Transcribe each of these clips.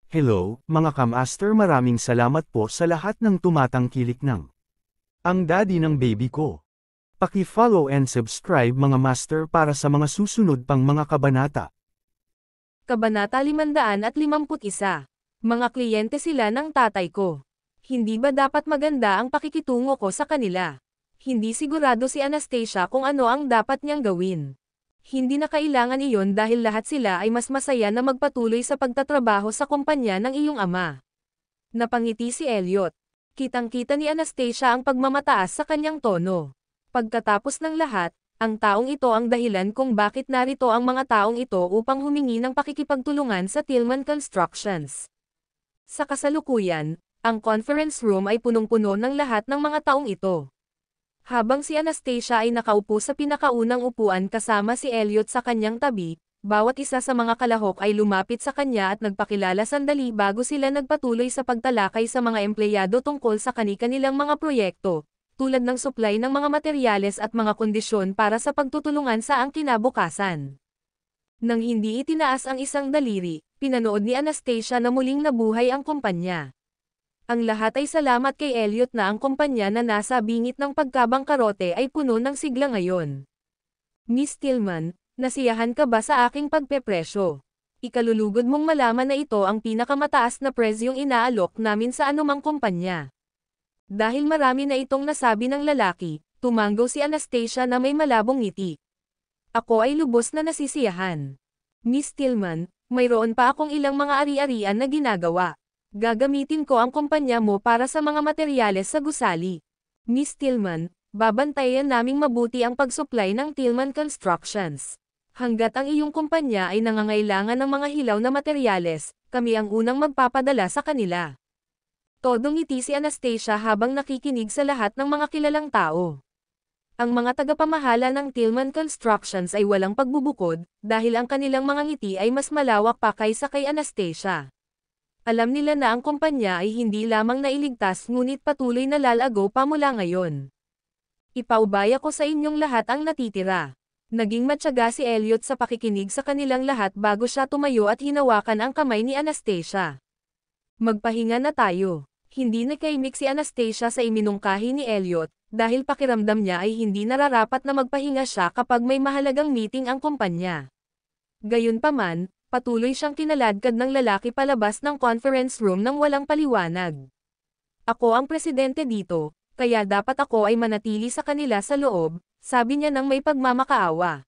Hello, mga kamaster, maraming salamat po sa lahat ng tumatangkilik ng ang daddy ng baby ko. Paki-follow and subscribe mga master para sa mga susunod pang mga kabanata. Kabanata 551. Mga kliyente sila ng tatay ko. Hindi ba dapat maganda ang pakikitungo ko sa kanila? Hindi sigurado si Anastasia kung ano ang dapat niyang gawin. Hindi na kailangan iyon dahil lahat sila ay mas masaya na magpatuloy sa pagtatrabaho sa kumpanya ng iyong ama. Napangiti si Elliot. Kitang-kita ni Anastasia ang pagmamataas sa kanyang tono. Pagkatapos ng lahat, ang taong ito ang dahilan kung bakit narito ang mga taong ito upang humingi ng pakikipagtulungan sa Tillman Constructions. Sa kasalukuyan, ang conference room ay punong-puno ng lahat ng mga taong ito. Habang si Anastasia ay nakaupo sa pinakaunang upuan kasama si Elliot sa kanyang tabi, bawat isa sa mga kalahok ay lumapit sa kanya at nagpakilala sandali bago sila nagpatuloy sa pagtalakay sa mga empleyado tungkol sa kani-kanilang mga proyekto, tulad ng supply ng mga materyales at mga kondisyon para sa pagtutulungan sa ang kinabukasan. Nang hindi itinaas ang isang daliri, pinanood ni Anastasia na muling nabuhay ang kumpanya. Ang lahat ay salamat kay Elliot na ang kumpanya na nasa bingit ng pagkabangkarote ay puno ng sigla ngayon. Miss Tillman, nasiyahan ka ba sa aking pagpepresyo? Ikalulugod mong malaman na ito ang pinakamataas na presyong inaalok namin sa anumang kumpanya. Dahil marami na itong nasabi ng lalaki, tumanggo si Anastasia na may malabong ngiti. Ako ay lubos na nasisiyahan. Miss Tillman, mayroon pa akong ilang mga ari-arian na ginagawa. Gagamitin ko ang kumpanya mo para sa mga materyales sa gusali. Miss Tillman, babantayan naming mabuti ang pag-supply ng Tillman Constructions. Hanggat ang iyong kumpanya ay nangangailangan ng mga hilaw na materyales, kami ang unang magpapadala sa kanila. Todong ngiti si Anastasia habang nakikinig sa lahat ng mga kilalang tao. Ang mga tagapamahala ng Tillman Constructions ay walang pagbubukod, dahil ang kanilang mga ngiti ay mas malawak pa kaysa kay Anastasia. Alam nila na ang kumpanya ay hindi lamang nailigtas ngunit patuloy na lalago pa mula ngayon. Ipaubaya ko sa inyong lahat ang natitira. Naging matyaga si Elliot sa pakikinig sa kanilang lahat bago siya tumayo at hinawakan ang kamay ni Anastasia. Magpahinga na tayo. Hindi nakaimik si Anastasia sa iminungkahi ni Elliot, dahil pakiramdam niya ay hindi nararapat na magpahinga siya kapag may mahalagang meeting ang kumpanya. Gayunpaman, patuloy siyang kinaladkad ng lalaki palabas ng conference room nang walang paliwanag. Ako ang presidente dito, kaya dapat ako ay manatili sa kanila sa loob, sabi niya nang may pagmamakaawa.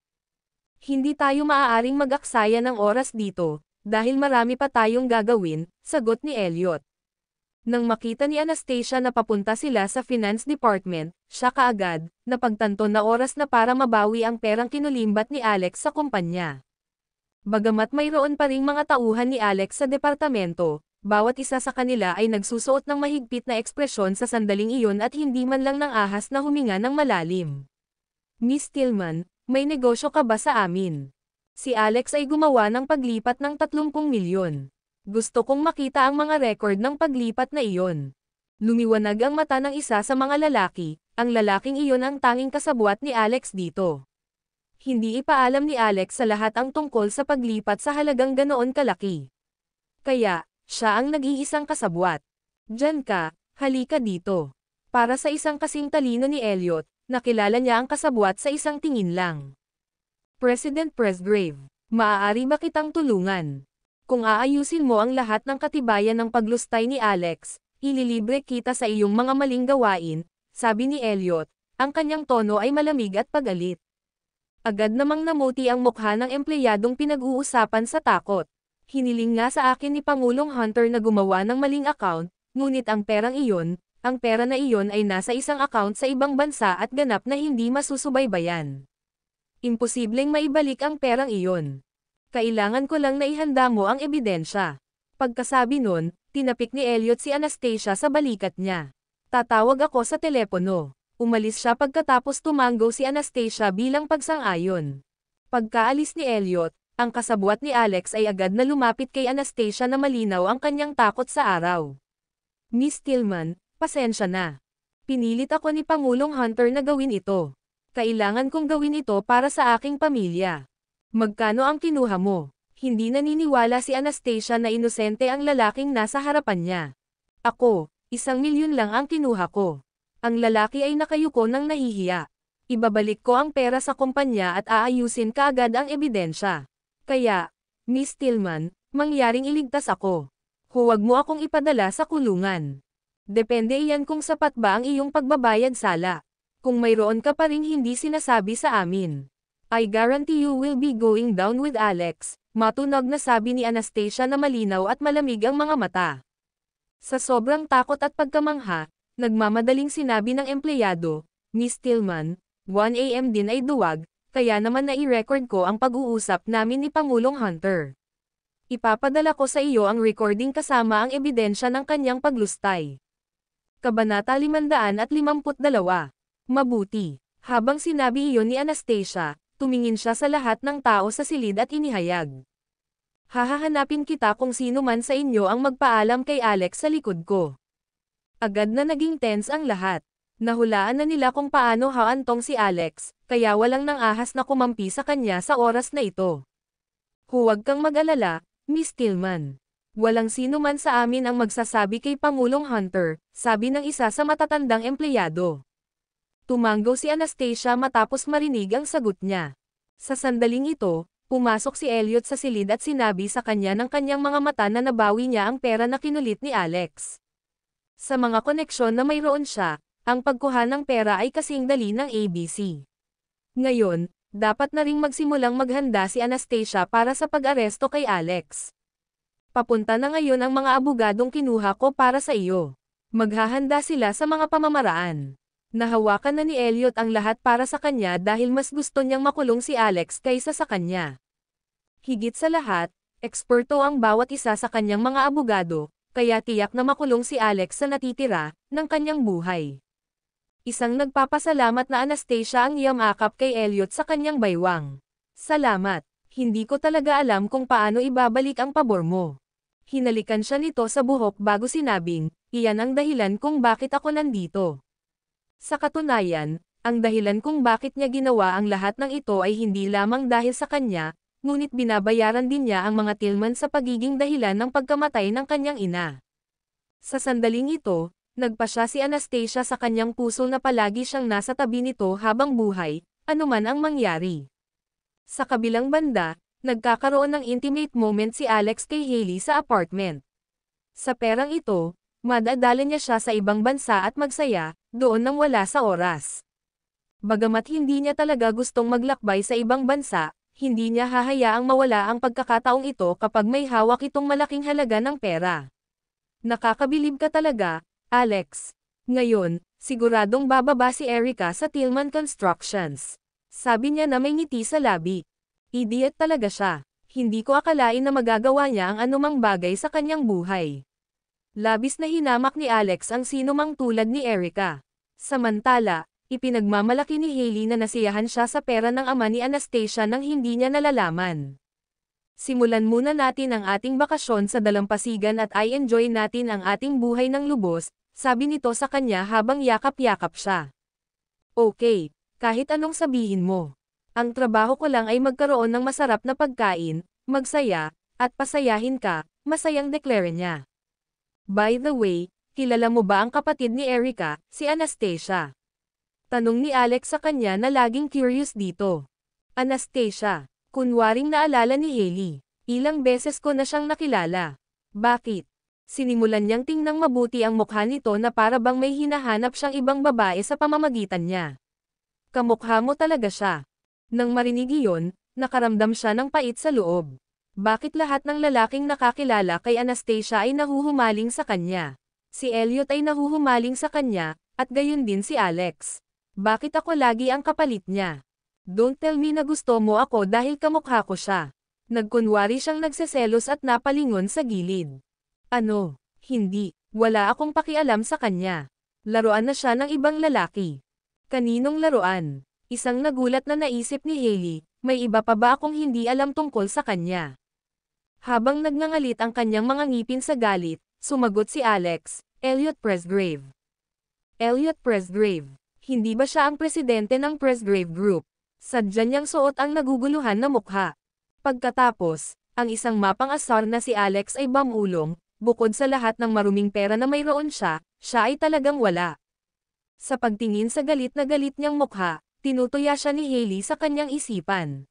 Hindi tayo maaaring mag-aksaya ng oras dito, dahil marami pa tayong gagawin, sagot ni Elliot. Nang makita ni Anastasia na papunta sila sa Finance Department, siya kaagad, napagtanto na oras na para mabawi ang perang kinulimbat ni Alex sa kumpanya. Bagamat mayroon pa ring mga tauhan ni Alex sa departamento, bawat isa sa kanila ay nagsusuot ng mahigpit na ekspresyon sa sandaling iyon at hindi man lang ng ahas na huminga ng malalim. Miss Tillman, may negosyo ka ba sa amin? Si Alex ay gumawa ng paglipat ng 30 milyon. Gusto kong makita ang mga record ng paglipat na iyon. Lumiwanag ang mata ng isa sa mga lalaki, ang lalaking iyon ang tanging kasabwat ni Alex dito. Hindi ipaalam ni Alex sa lahat ang tungkol sa paglipat sa halagang ganoon kalaki. Kaya, siya ang nag-iisang kasabwat. Diyan ka, halika dito. Para sa isang kasing talino ni Elliot, nakilala niya ang kasabwat sa isang tingin lang. President Presgrave, maaari ba kitang tulungan? Kung aayusin mo ang lahat ng katibayan ng paglustay ni Alex, ililibre kita sa iyong mga maling gawain, sabi ni Elliot, ang kanyang tono ay malamig at pagalit. Agad namang namuti ang mukha ng empleyadong pinag-uusapan sa takot. Hiniling nga sa akin ni Pangulong Hunter na gumawa ng maling account, ngunit ang pera na iyon ay nasa isang account sa ibang bansa at ganap na hindi masusubaybayan. Imposibleng maibalik ang perang iyon. Kailangan ko lang na ihanda mo ang ebidensya. Pagkasabi nun, tinapik ni Elliot si Anastasia sa balikat niya. Tatawag ako sa telepono. Umalis siya pagkatapos tumanggo si Anastasia bilang pagsang-ayon. Pagkaalis ni Elliot, ang kasabwat ni Alex ay agad na lumapit kay Anastasia na malinaw ang kanyang takot sa araw. Miss Tillman, pasensya na. Pinilit ako ni Pangulong Hunter na gawin ito. Kailangan kong gawin ito para sa aking pamilya. Magkano ang kinuha mo? Hindi naniniwala si Anastasia na inosente ang lalaking nasa harapan niya. Ako, 1,000,000 lang ang kinuha ko. Ang lalaki ay nakayuko ng nahihiya. Ibabalik ko ang pera sa kumpanya at aayusin kaagad ang ebidensya. Kaya, Miss Tillman, mangyaring iligtas ako. Huwag mo akong ipadala sa kulungan. Depende iyan kung sapat ba ang iyong pagbabayad sala. Kung mayroon ka pa ring hindi sinasabi sa amin. I guarantee you will be going down with Alex, matunog na sabi ni Anastasia na malinaw at malamig ang mga mata. Sa sobrang takot at pagkamangha, nagmamadaling sinabi ng empleyado, Miss Tillman, 1 AM din ay duwag, kaya naman nai-record ko ang pag-uusap namin ni Pangulong Hunter. Ipapadala ko sa iyo ang recording kasama ang ebidensya ng kanyang paglustay. Kabanata 552. Mabuti. Habang sinabi iyon ni Anastasia, tumingin siya sa lahat ng tao sa silid at inihayag. Hahahanapin kita kung sino man sa inyo ang magpaalam kay Alex sa likod ko. Agad na naging tense ang lahat. Nahulaan na nila kung paano haantong si Alex, kaya walang nang ahas na kumampi sa kanya sa oras na ito. Huwag kang mag-alala, Miss Tillman. Walang sino man sa amin ang magsasabi kay Pangulong Hunter, sabi ng isa sa matatandang empleyado. Tumanggaw si Anastasia matapos marinig ang sagot niya. Sa sandaling ito, pumasok si Elliot sa silid at sinabi sa kanya ng kanyang mga mata na nabawi niya ang pera na kinulit ni Alex. Sa mga koneksyon na mayroon siya, ang pagkuha ng pera ay kasing dali ng ABC. Ngayon, dapat na ring magsimulang maghanda si Anastasia para sa pag-aresto kay Alex. Papunta na ngayon ang mga abogadong kinuha ko para sa iyo. Maghahanda sila sa mga pamamaraan. Nahawakan na ni Elliot ang lahat para sa kanya dahil mas gusto niyang makulong si Alex kaysa sa kanya. Higit sa lahat, eksperto ang bawat isa sa kanyang mga abogado, kaya tiyak na makulong si Alex sa natitira ng kanyang buhay. Isang nagpapasalamat na Anastasia ang yamakap kay Elliot sa kanyang baywang. Salamat, hindi ko talaga alam kung paano ibabalik ang pabor mo. Hinalikan siya nito sa buhok bago sinabing, iyan ang dahilan kung bakit ako nandito. Sa katunayan, ang dahilan kung bakit niya ginawa ang lahat ng ito ay hindi lamang dahil sa kanya, ngunit binabayaran din niya ang mga Tillman sa pagiging dahilan ng pagkamatay ng kanyang ina. Sa sandaling ito, nagpasya si Anastasia sa kanyang puso na palagi siyang nasa tabi nito habang buhay, anuman ang mangyari. Sa kabilang banda, nagkakaroon ng intimate moment si Alex kay Hailey sa apartment. Sa perang ito, madadala niya siya sa ibang bansa at magsaya, doon nang wala sa oras. Bagamat hindi niya talaga gustong maglakbay sa ibang bansa, hindi niya hahayaang mawala ang pagkakataong ito kapag may hawak itong malaking halaga ng pera. Nakakabilib ka talaga, Alex. Ngayon, siguradong bababa si Erica sa Tillman Constructions. Sabi niya na may ngiti sa labi. Idiot talaga siya. Hindi ko akalain na magagawa niya ang anumang bagay sa kanyang buhay. Labis na hinamak ni Alex ang sinumang tulad ni Erica. Samantala, ipinagmamalaki ni Hailey na nasiyahan siya sa pera ng ama ni Anastasia nang hindi niya nalalaman. Simulan muna natin ang ating bakasyon sa dalampasigan at i-enjoy natin ang ating buhay ng lubos, sabi nito sa kanya habang yakap-yakap siya. Okay, kahit anong sabihin mo. Ang trabaho ko lang ay magkaroon ng masarap na pagkain, magsaya, at pasayahin ka, masayang deklara niya. By the way, kilala mo ba ang kapatid ni Erica, si Anastasia? Tanong ni Alex sa kanya na laging curious dito. Anastasia, kunwaring naalala ni Hailey. Ilang beses ko na siyang nakilala. Bakit? Sinimulan niyang tingnang mabuti ang mukha nito na para bang may hinahanap siyang ibang babae sa pamamagitan niya. Kamukha mo talaga siya. Nang marinig iyon, nakaramdam siya ng pait sa loob. Bakit lahat ng lalaking nakakilala kay Anastasia ay nahuhumaling sa kanya? Si Elliot ay nahuhumaling sa kanya, at gayon din si Alex. Bakit ako lagi ang kapalit niya? Don't tell me na gusto mo ako dahil kamukha ko siya. Nagkunwari siyang nagseselos at napalingon sa gilid. Ano? Hindi. Wala akong pakialam sa kanya. Laruan na siya ng ibang lalaki. Kaninong laruan? Isang nagulat na naisip ni Hailey, may iba pa ba akong hindi alam tungkol sa kanya? Habang nagngangalit ang kanyang mga ngipin sa galit, sumagot si Alex, Elliot Presgrave. Elliot Presgrave. Hindi ba siya ang presidente ng Presgrave Group? Sadya niyang suot ang naguguluhan na mukha. Pagkatapos, Ang isang mapang-asar na si Alex ay bamulong, bukod sa lahat ng maruming pera na mayroon siya, siya ay talagang wala. Sa pagtingin sa galit na galit niyang mukha, tinutuya siya ni Hailey sa kanyang isipan.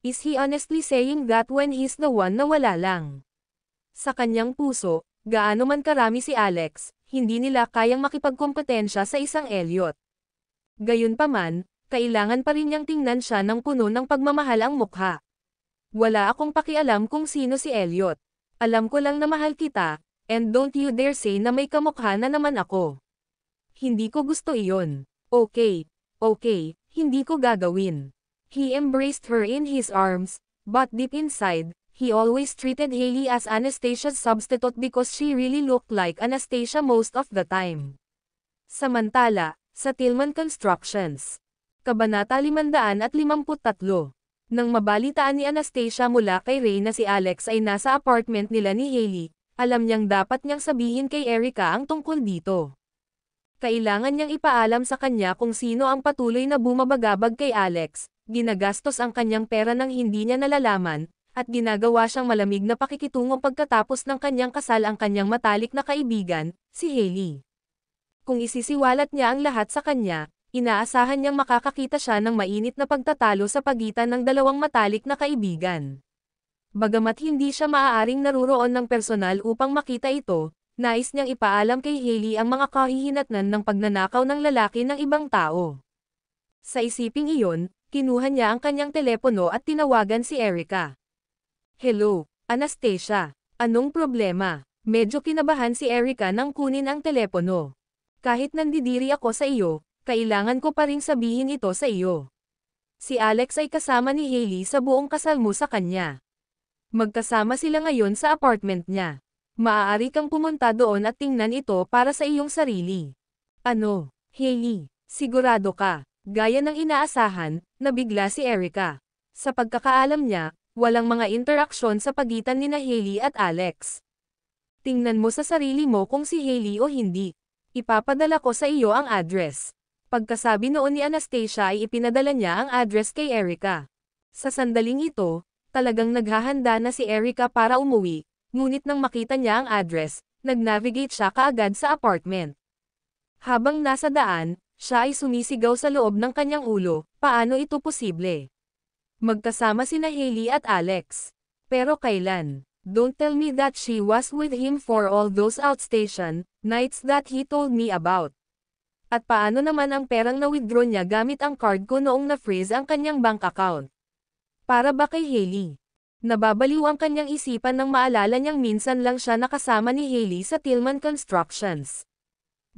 Is he honestly saying that when he's the one na wala lang? Sa kanyang puso, gaano man karami si Alex, hindi nila kayang makipagkompetensya sa isang Elliot. Gayunpaman, kailangan pa rin niyang tingnan siya ng puno ng pagmamahal ang mukha. Wala akong pakialam kung sino si Elliot. Alam ko lang na mahal kita, and don't you dare say na may kamukha na naman ako. Hindi ko gusto iyon. Okay, hindi ko gagawin. He embraced her in his arms, but deep inside, he always treated Hailey as Anastasia's substitute because she really looked like Anastasia most of the time. Samantala, sa Tillman Constructions. Kabanata 553. Nang mabalitaan ni Anastasia mula kay Ray na si Alex ay nasa apartment nila ni Hailey, alam niyang dapat niyang sabihin kay Erica ang tungkol dito. Kailangan niyang ipaalam sa kanya kung sino ang patuloy na bumabagabag kay Alex, ginagastos ang kanyang pera nang hindi niya nalalaman, at ginagawa siyang malamig na pakikitungo pagkatapos ng kanyang kasal ang kanyang matalik na kaibigan, si Hailey. Kung isisiwalat niya ang lahat sa kanya, inaasahan niyang makakakita siya ng mainit na pagtatalo sa pagitan ng dalawang matalik na kaibigan. Bagamat hindi siya maaaring naruroon ng personal upang makita ito, nais niyang ipaalam kay Hailey ang mga kahihinatnan ng pagnanakaw ng lalaki ng ibang tao. Sa isiping iyon, kinuha niya ang kanyang telepono at tinawagan si Erica. Hello, Anastasia. Anong problema? Medyo kinabahan si Erica nang kunin ang telepono. Kahit nandidiri ako sa iyo, kailangan ko pa ring sabihin ito sa iyo. Si Alex ay kasama ni Hailey sa buong kasal mo sa kanya. Magkasama sila ngayon sa apartment niya. Maaari kang pumunta doon at tingnan ito para sa iyong sarili. Ano, Hailey, sigurado ka? Gaya ng inaasahan, nabigla si Erica. Sa pagkakaalam niya, walang mga interaksyon sa pagitan ni Hailey at Alex. Tingnan mo sa sarili mo kung si Hailey o hindi. Ipapadala ko sa iyo ang address. Pagkasabi noon ni Anastasia ay ipinadala niya ang address kay Erica. Sa sandaling ito, talagang naghahanda na si Erica para umuwi, ngunit nang makita niya ang address, nag-navigate siya kaagad sa apartment. Habang nasa daan, siya ay sumisigaw sa loob ng kanyang ulo, paano ito posible? Magkasama sina Hailey at Alex. Pero kailan? Don't tell me that she was with him for all those outstation nights that he told me about. At paano naman ang perang na-withdraw niya gamit ang card ko noong na-freeze ang kanyang bank account? Para ba kay Hailey? Nababaliw ang kanyang isipan nang maalala niyang minsan lang siya nakasama ni Hailey sa Tillman Constructions.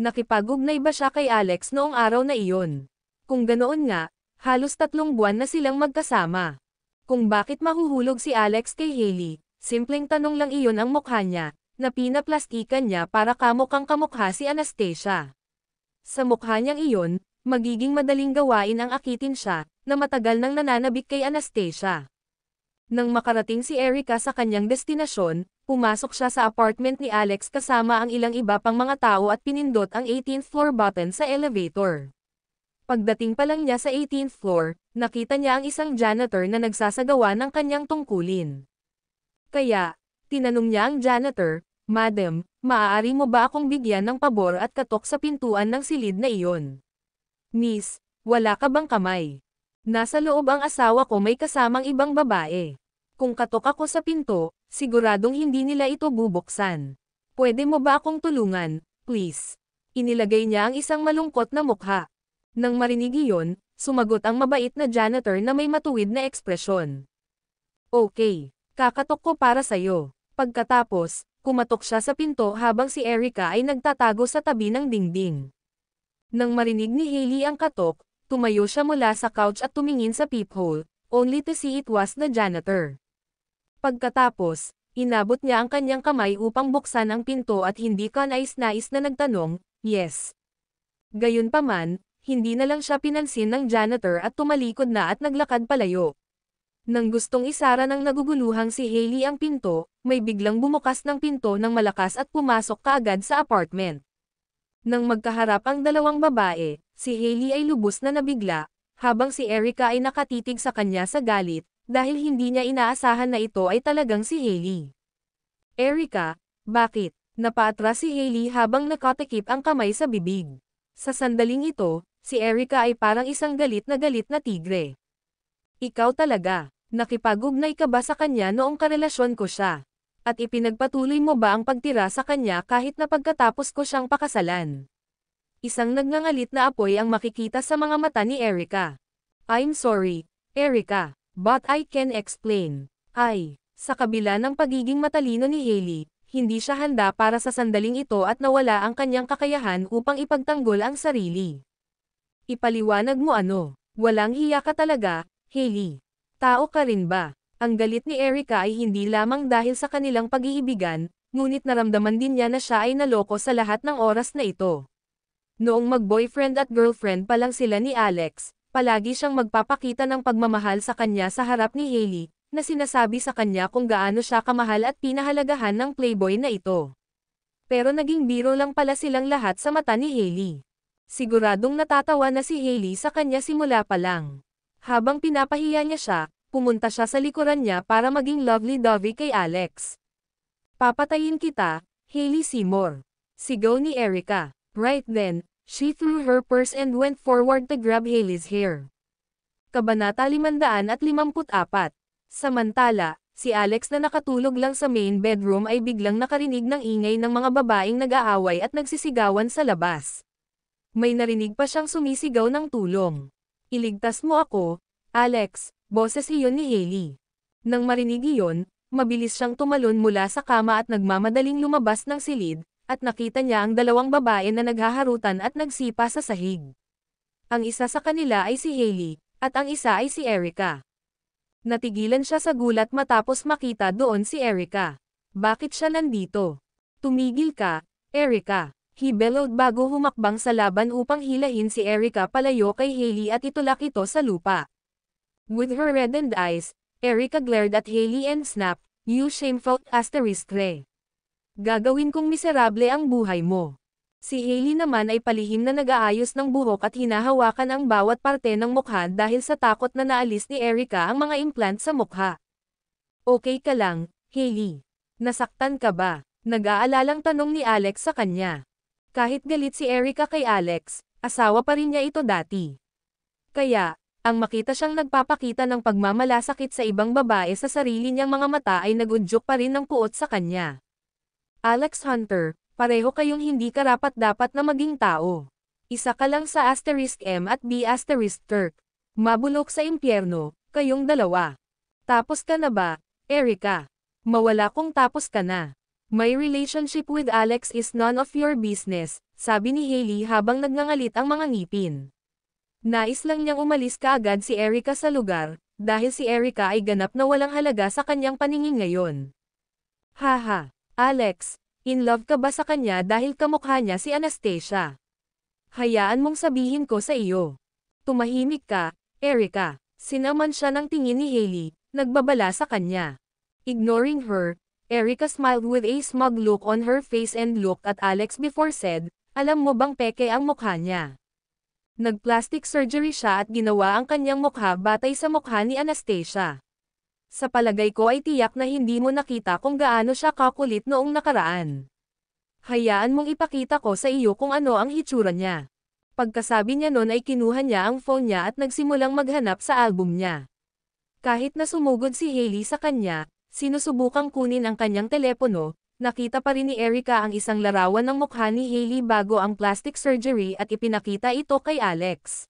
Nakipag-ugnay ba siya kay Alex noong araw na iyon? Kung ganoon nga, halos 3 buwan na silang magkasama. Kung bakit mahuhulog si Alex kay Hailey, simpleng tanong lang iyon ang mukha niya, na pinaplastikan niya para kamukhang kamukha si Anastasia. Sa mukha niyang iyon, magiging madaling gawain ang akitin siya, na matagal nang nananabik kay Anastasia. Nang makarating si Erica sa kanyang destinasyon, pumasok siya sa apartment ni Alex kasama ang ilang iba pang mga tao at pinindot ang 18th floor button sa elevator. Pagdating pa lang niya sa 18th floor, nakita niya ang isang janitor na nagsasagawa ng kanyang tungkulin. Kaya, tinanong niya ang janitor, Madam, maaari mo ba akong bigyan ng pabor at katok sa pintuan ng silid na iyon? Miss, wala ka bang kamay? Nasa loob ang asawa ko may kasamang ibang babae. Kung katok ako sa pinto, siguradong hindi nila ito bubuksan. Pwede mo ba akong tulungan, please? Inilagay niya ang isang malungkot na mukha. Nang marinig iyon, sumagot ang mabait na janitor na may matuwid na ekspresyon. Okay, kakatok ko para sayo. Pagkatapos, kumatok siya sa pinto habang si Erica ay nagtatago sa tabi ng dingding. Nang marinig ni Hailey ang katok, tumayo siya mula sa couch at tumingin sa peephole, only to see it was the janitor. Pagkatapos, inabot niya ang kanyang kamay upang buksan ang pinto at hindi ka nais-nais na nagtanong, yes. Gayunpaman, hindi na lang siya pinansin ng janitor at tumalikod na at naglakad palayo. Nang gustong isara ng naguguluhang si Hailey ang pinto, may biglang bumukas ng pinto ng malakas at pumasok kaagad sa apartment. Nang magkaharap ang dalawang babae, si Hailey ay lubos na nabigla, habang si Erica ay nakatitig sa kanya sa galit, dahil hindi niya inaasahan na ito ay talagang si Hailey. Erika, bakit? Napaatras si Hailey habang nakatikip ang kamay sa bibig. Sa sandaling ito, si Erika ay parang isang galit na tigre. Ikaw talaga, nakipagugnay ka ba sa kanya noong karelasyon ko siya? At ipinagpatuloy mo ba ang pagtira sa kanya kahit na pagkatapos ko siyang pakasalan? Isang nagngangalit na apoy ang makikita sa mga mata ni Erika. I'm sorry, Erika, but I can explain. Sa kabila ng pagiging matalino ni Hailey, hindi siya handa para sa sandaling ito at nawala ang kanyang kakayahan upang ipagtanggol ang sarili. Ipaliwanag mo ano? Walang hiya ka talaga, Hailey. Tao ka rin ba? Ang galit ni Erika ay hindi lamang dahil sa kanilang pag-iibigan, ngunit naramdaman din niya na siya ay naloko sa lahat ng oras na ito. Noong mag-boyfriend at girlfriend pa lang sila ni Alex, palagi siyang magpapakita ng pagmamahal sa kanya sa harap ni Hailey, na sinasabi sa kanya kung gaano siya kamahal at pinahalagahan ng playboy na ito. Pero naging biro lang pala silang lahat sa mata ni Hailey. Siguradong natatawa na si Hailey sa kanya simula pa lang. Habang pinapahiya niya siya, pumunta siya sa likuran niya para maging lovey-dovey kay Alex. Papatayin kita, Hailey Seymour. Sigaw ni Erika. Right then, she threw her purse and went forward to grab Hailey's hair. Kabanata 554. Samantala, si Alex na nakatulog lang sa main bedroom ay biglang nakarinig ng ingay ng mga babaeng nag-aaway at nagsisigawan sa labas. May narinig pa siyang sumisigaw ng tulong. Iligtas mo ako, Alex, boses iyon ni Hailey. Nang marinig iyon, mabilis siyang tumalon mula sa kama at nagmamadaling lumabas ng silid, at nakita niya ang dalawang babae na naghaharutan at nagsipa sa sahig. Ang isa sa kanila ay si Hailey, at ang isa ay si Erika. Natigilan siya sa gulat matapos makita doon si Erika. Bakit siya nandito? Tumigil ka, Erika. He bellowed bago humakbang sa laban upang hilahin si Erika palayo kay Hailey at itulak ito sa lupa. With her reddened eyes, Erika glared at Hailey and snapped, "You shameful asteriskre. Gagawin kong miserable ang buhay mo." Si Hailey naman ay palihim na nag-aayos ng buhok at hinahawakan ang bawat parte ng mukha dahil sa takot na naalis ni Erika ang mga implant sa mukha. Okay ka lang, Hailey? Nasaktan ka ba? Nag-aalalang tanong ni Alex sa kanya. Kahit galit si Erika kay Alex, asawa pa rin niya ito dati. Kaya, ang makita siyang nagpapakita ng pagmamalasakit sa ibang babae sa sarili niyang mga mata ay nagudyok pa rin ng puot sa kanya. Alex Hunter, pareho kayong hindi karapat-dapat na maging tao. Isa ka lang sa *M at B*Turk. Mabulok sa impyerno, kayong dalawa. Tapos ka na ba, Erika? Mawala kung tapos ka na. My relationship with Alex is none of your business, sabi ni Hailey habang nagngangalit ang mga ngipin. Nais lang niyang umalis kaagad si Erika sa lugar, dahil si Erika ay ganap na walang halaga sa kanyang paningin ngayon. Haha, Alex. In love ka ba sa kanya dahil kamukha niya si Anastasia? Hayaan mong sabihin ko sa iyo. Tumahimik ka, Erika. Sinaman siya ng tingin ni Hailey, nagbabala sa kanya. Ignoring her, Erika smiled with a smug look on her face and looked at Alex before said, "Alam mo bang peke ang mukha niya? Nag-plastic surgery siya at ginawa ang kanyang mukha batay sa mukha ni Anastasia. Sa palagay ko ay tiyak na hindi mo nakita kung gaano siya kakulit noong nakaraan. Hayaan mong ipakita ko sa iyo kung ano ang hitsura niya." Pagkasabi niya nun ay kinuha niya ang phone niya at nagsimulang maghanap sa album niya. Kahit na sumugod si Hailey sa kanya, sinusubukang kunin ang kanyang telepono, nakita pa rin ni Erika ang isang larawan ng mukha ni Hailey bago ang plastic surgery at ipinakita ito kay Alex.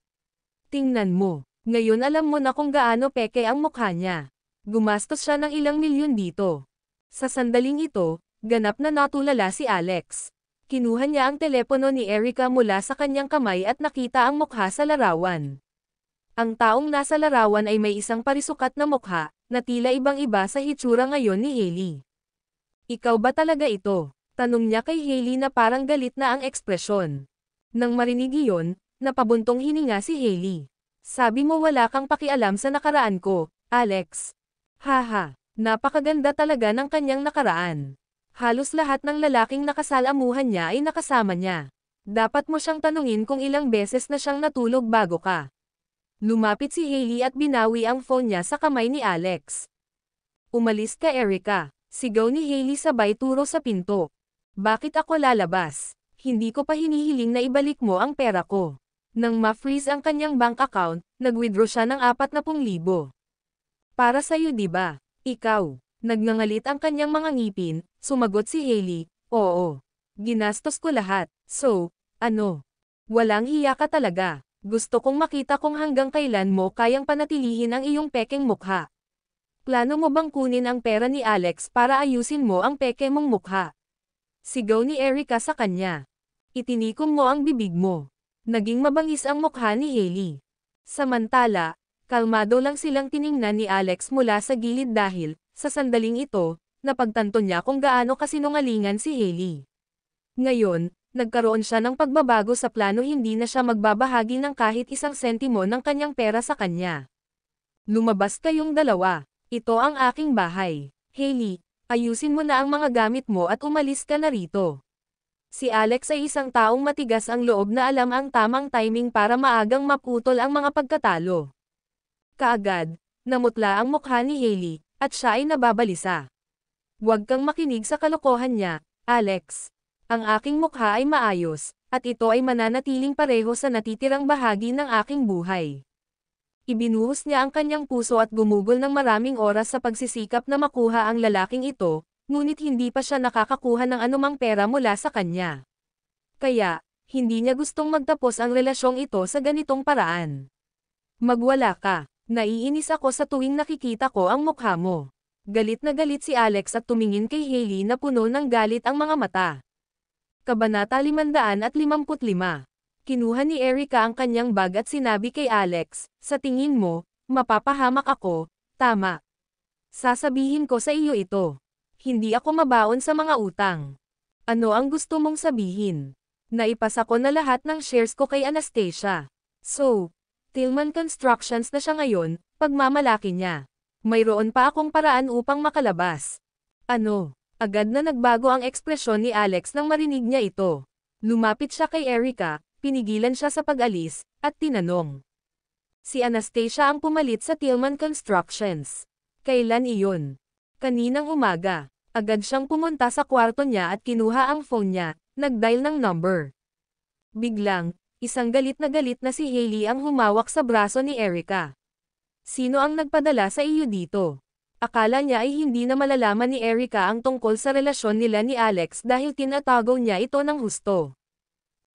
Tingnan mo, ngayon alam mo na kung gaano peke ang mukha niya. Gumastos siya ng ilang milyon dito. Sa sandaling ito, ganap na natulala si Alex. Kinuha niya ang telepono ni Erika mula sa kanyang kamay at nakita ang mukha sa larawan. Ang taong nasa larawan ay may isang parisukat na mukha, na tila ibang-iba sa hitsura ngayon ni Hailey. Ikaw ba talaga ito? Tanong niya kay Hailey na parang galit na ang ekspresyon. Nang marinig iyon, napabuntong hininga si Hailey. Sabi mo wala kang pakialam sa nakaraan ko, Alex. Haha, napakaganda talaga ng kanyang nakaraan. Halos lahat ng lalaking nakasalamuhan niya ay nakasama niya. Dapat mo siyang tanungin kung ilang beses na siyang natulog bago ka. Lumapit si Hailey at binawi ang phone niya sa kamay ni Alex. Umalis ka, Erica. Sigaw ni Hailey sabay turo sa pinto. Bakit ako lalabas? Hindi ko pa hinihiling na ibalik mo ang pera ko. Nang ma-freeze ang kanyang bank account, nag-withdraw siya ng 40,000. Para sa'yo, diba? Ikaw. Nagngangalit ang kanyang mga ngipin, sumagot si Hailey. Oo. Ginastos ko lahat. So, ano? Walang hiya ka talaga. Gusto kong makita kung hanggang kailan mo kayang panatilihin ang iyong pekeng mukha. Plano mo bang kunin ang pera ni Alex para ayusin mo ang peke mong mukha? Sigaw ni Erica sa kanya. Itinikom mo ang bibig mo. Naging mabangis ang mukha ni Hailey. Samantala, kalmado lang silang tiningnan ni Alex mula sa gilid dahil, sa sandaling ito, napagtanto niya kung gaano kasinungalingan si Hailey. Ngayon, nagkaroon siya ng pagbabago sa plano, hindi na siya magbabahagi ng kahit isang sentimo ng kanyang pera sa kanya. Lumabas kayong dalawa. Ito ang aking bahay. Hailey, ayusin mo na ang mga gamit mo at umalis ka na rito. Si Alex ay isang taong matigas ang loob na alam ang tamang timing para maagang maputol ang mga pagkatalo. Kaagad, namutla ang mukha ni Hailey, at siya ay nababalisa. Huwag kang makinig sa kalokohan niya, Alex. Ang aking mukha ay maayos, at ito ay mananatiling pareho sa natitirang bahagi ng aking buhay. Ibinuhos niya ang kanyang puso at gumugol ng maraming oras sa pagsisikap na makuha ang lalaking ito, ngunit hindi pa siya nakakakuha ng anumang pera mula sa kanya. Kaya, hindi niya gustong magtapos ang relasyong ito sa ganitong paraan. Magwala ka. Naiinis ako sa tuwing nakikita ko ang mukha mo. Galit na galit si Alex at tumingin kay Hailey na puno ng galit ang mga mata. Kabanata 555. Kinuha ni Erica ang kanyang bag at sinabi kay Alex, sa tingin mo, mapapahamak ako, tama. Sasabihin ko sa iyo ito. Hindi ako mabaon sa mga utang. Ano ang gusto mong sabihin? Naipasa ko na lahat ng shares ko kay Anastasia. So, Tillman Constructions na siya ngayon, pagmamalaki niya. Mayroon pa akong paraan upang makalabas. Ano? Agad na nagbago ang ekspresyon ni Alex nang marinig niya ito. Lumapit siya kay Erica, pinigilan siya sa pag-alis, at tinanong. Si Anastasia ang pumalit sa Tillman Constructions. Kailan iyon? Kaninang umaga. Agad siyang pumunta sa kwarto niya at kinuha ang phone niya, nag-dial ng number. Biglang, isang galit na si Hailey ang humawak sa braso ni Erica. Sino ang nagpadala sa iyo dito? Akala niya ay hindi na malalaman ni Erica ang tungkol sa relasyon nila ni Alex dahil tinatago niya ito ng husto.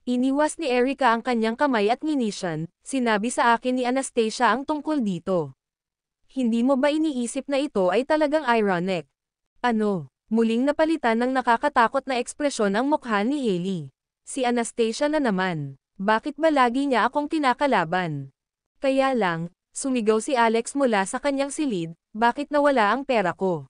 Iniwas ni Erica ang kanyang kamay at nginisyan, sinabi sa akin ni Anastasia ang tungkol dito. Hindi mo ba iniisip na ito ay talagang ironic? Ano? Muling napalitan ng nakakatakot na ekspresyon ang mukha ni Hailey. Si Anastasia na naman. Bakit ba lagi niya akong kinakalaban? Kaya lang, sumigaw si Alex mula sa kanyang silid, bakit nawala ang pera ko?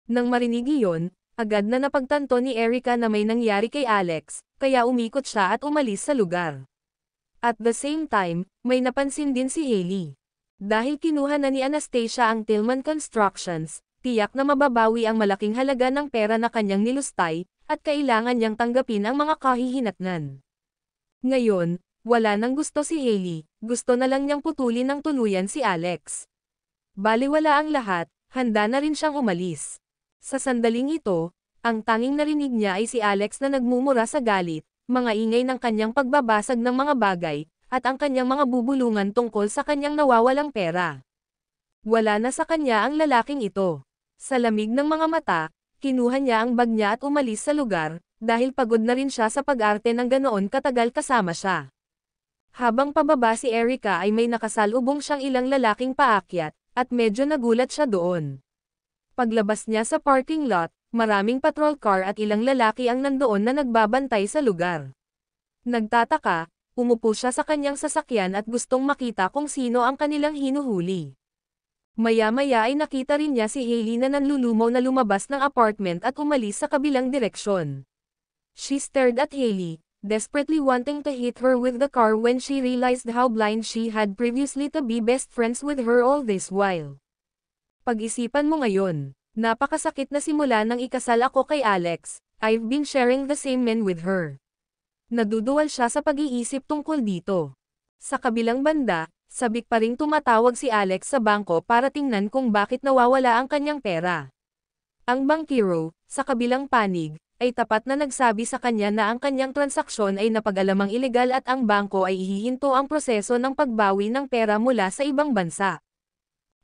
Nang marinig iyon, agad na napagtanto ni Erica na may nangyari kay Alex, kaya umikot siya at umalis sa lugar. At the same time, may napansin din si Hailey. Dahil kinuha na ni Anastasia ang Tillman Constructions, tiyak na mababawi ang malaking halaga ng pera na kanyang nilustay, at kailangan niyang tanggapin ang mga kahihinatnan. Ngayon, wala nang gusto si Hailey, gusto na lang niyang putulin ng tuluyan si Alex. Baliwala ang lahat, handa na rin siyang umalis. Sa sandaling ito, ang tanging narinig niya ay si Alex na nagmumura sa galit, mga ingay ng kanyang pagbabasag ng mga bagay, at ang kanyang mga bubulungan tungkol sa kanyang nawawalang pera. Wala na sa kanya ang lalaking ito. Sa lamig ng mga mata, kinuha niya ang bag niya at umalis sa lugar, dahil pagod na rin siya sa pag-arte ng ganoon katagal kasama siya. Habang pababa si Erica ay may nakasalubong siyang ilang lalaking paakyat, at medyo nagulat siya doon. Paglabas niya sa parking lot, maraming patrol car at ilang lalaki ang nandoon na nagbabantay sa lugar. Nagtataka, umupo siya sa kanyang sasakyan at gustong makita kung sino ang kanilang hinuhuli. Maya-maya ay nakita rin niya si Hailey na nanlulumaw na lumabas ng apartment at umalis sa kabilang direksyon. She stared at Hailey, desperately wanting to hit her with the car when she realized how blind she had previously to be best friends with her all this while. Pag-isipan mo ngayon, napakasakit na simula nang ikasal ako kay Alex, I've been sharing the same men with her. Naduduwal siya sa pag-iisip tungkol dito. Sa kabilang banda, Sabik pa ring tumatawag si Alex sa bangko para tingnan kung bakit nawawala ang kanyang pera. Ang bangkero, sa kabilang panig, ay tapat na nagsabi sa kanya na ang kanyang transaksyon ay napag-alamang ilegal at ang bangko ay ihihinto ang proseso ng pagbawi ng pera mula sa ibang bansa.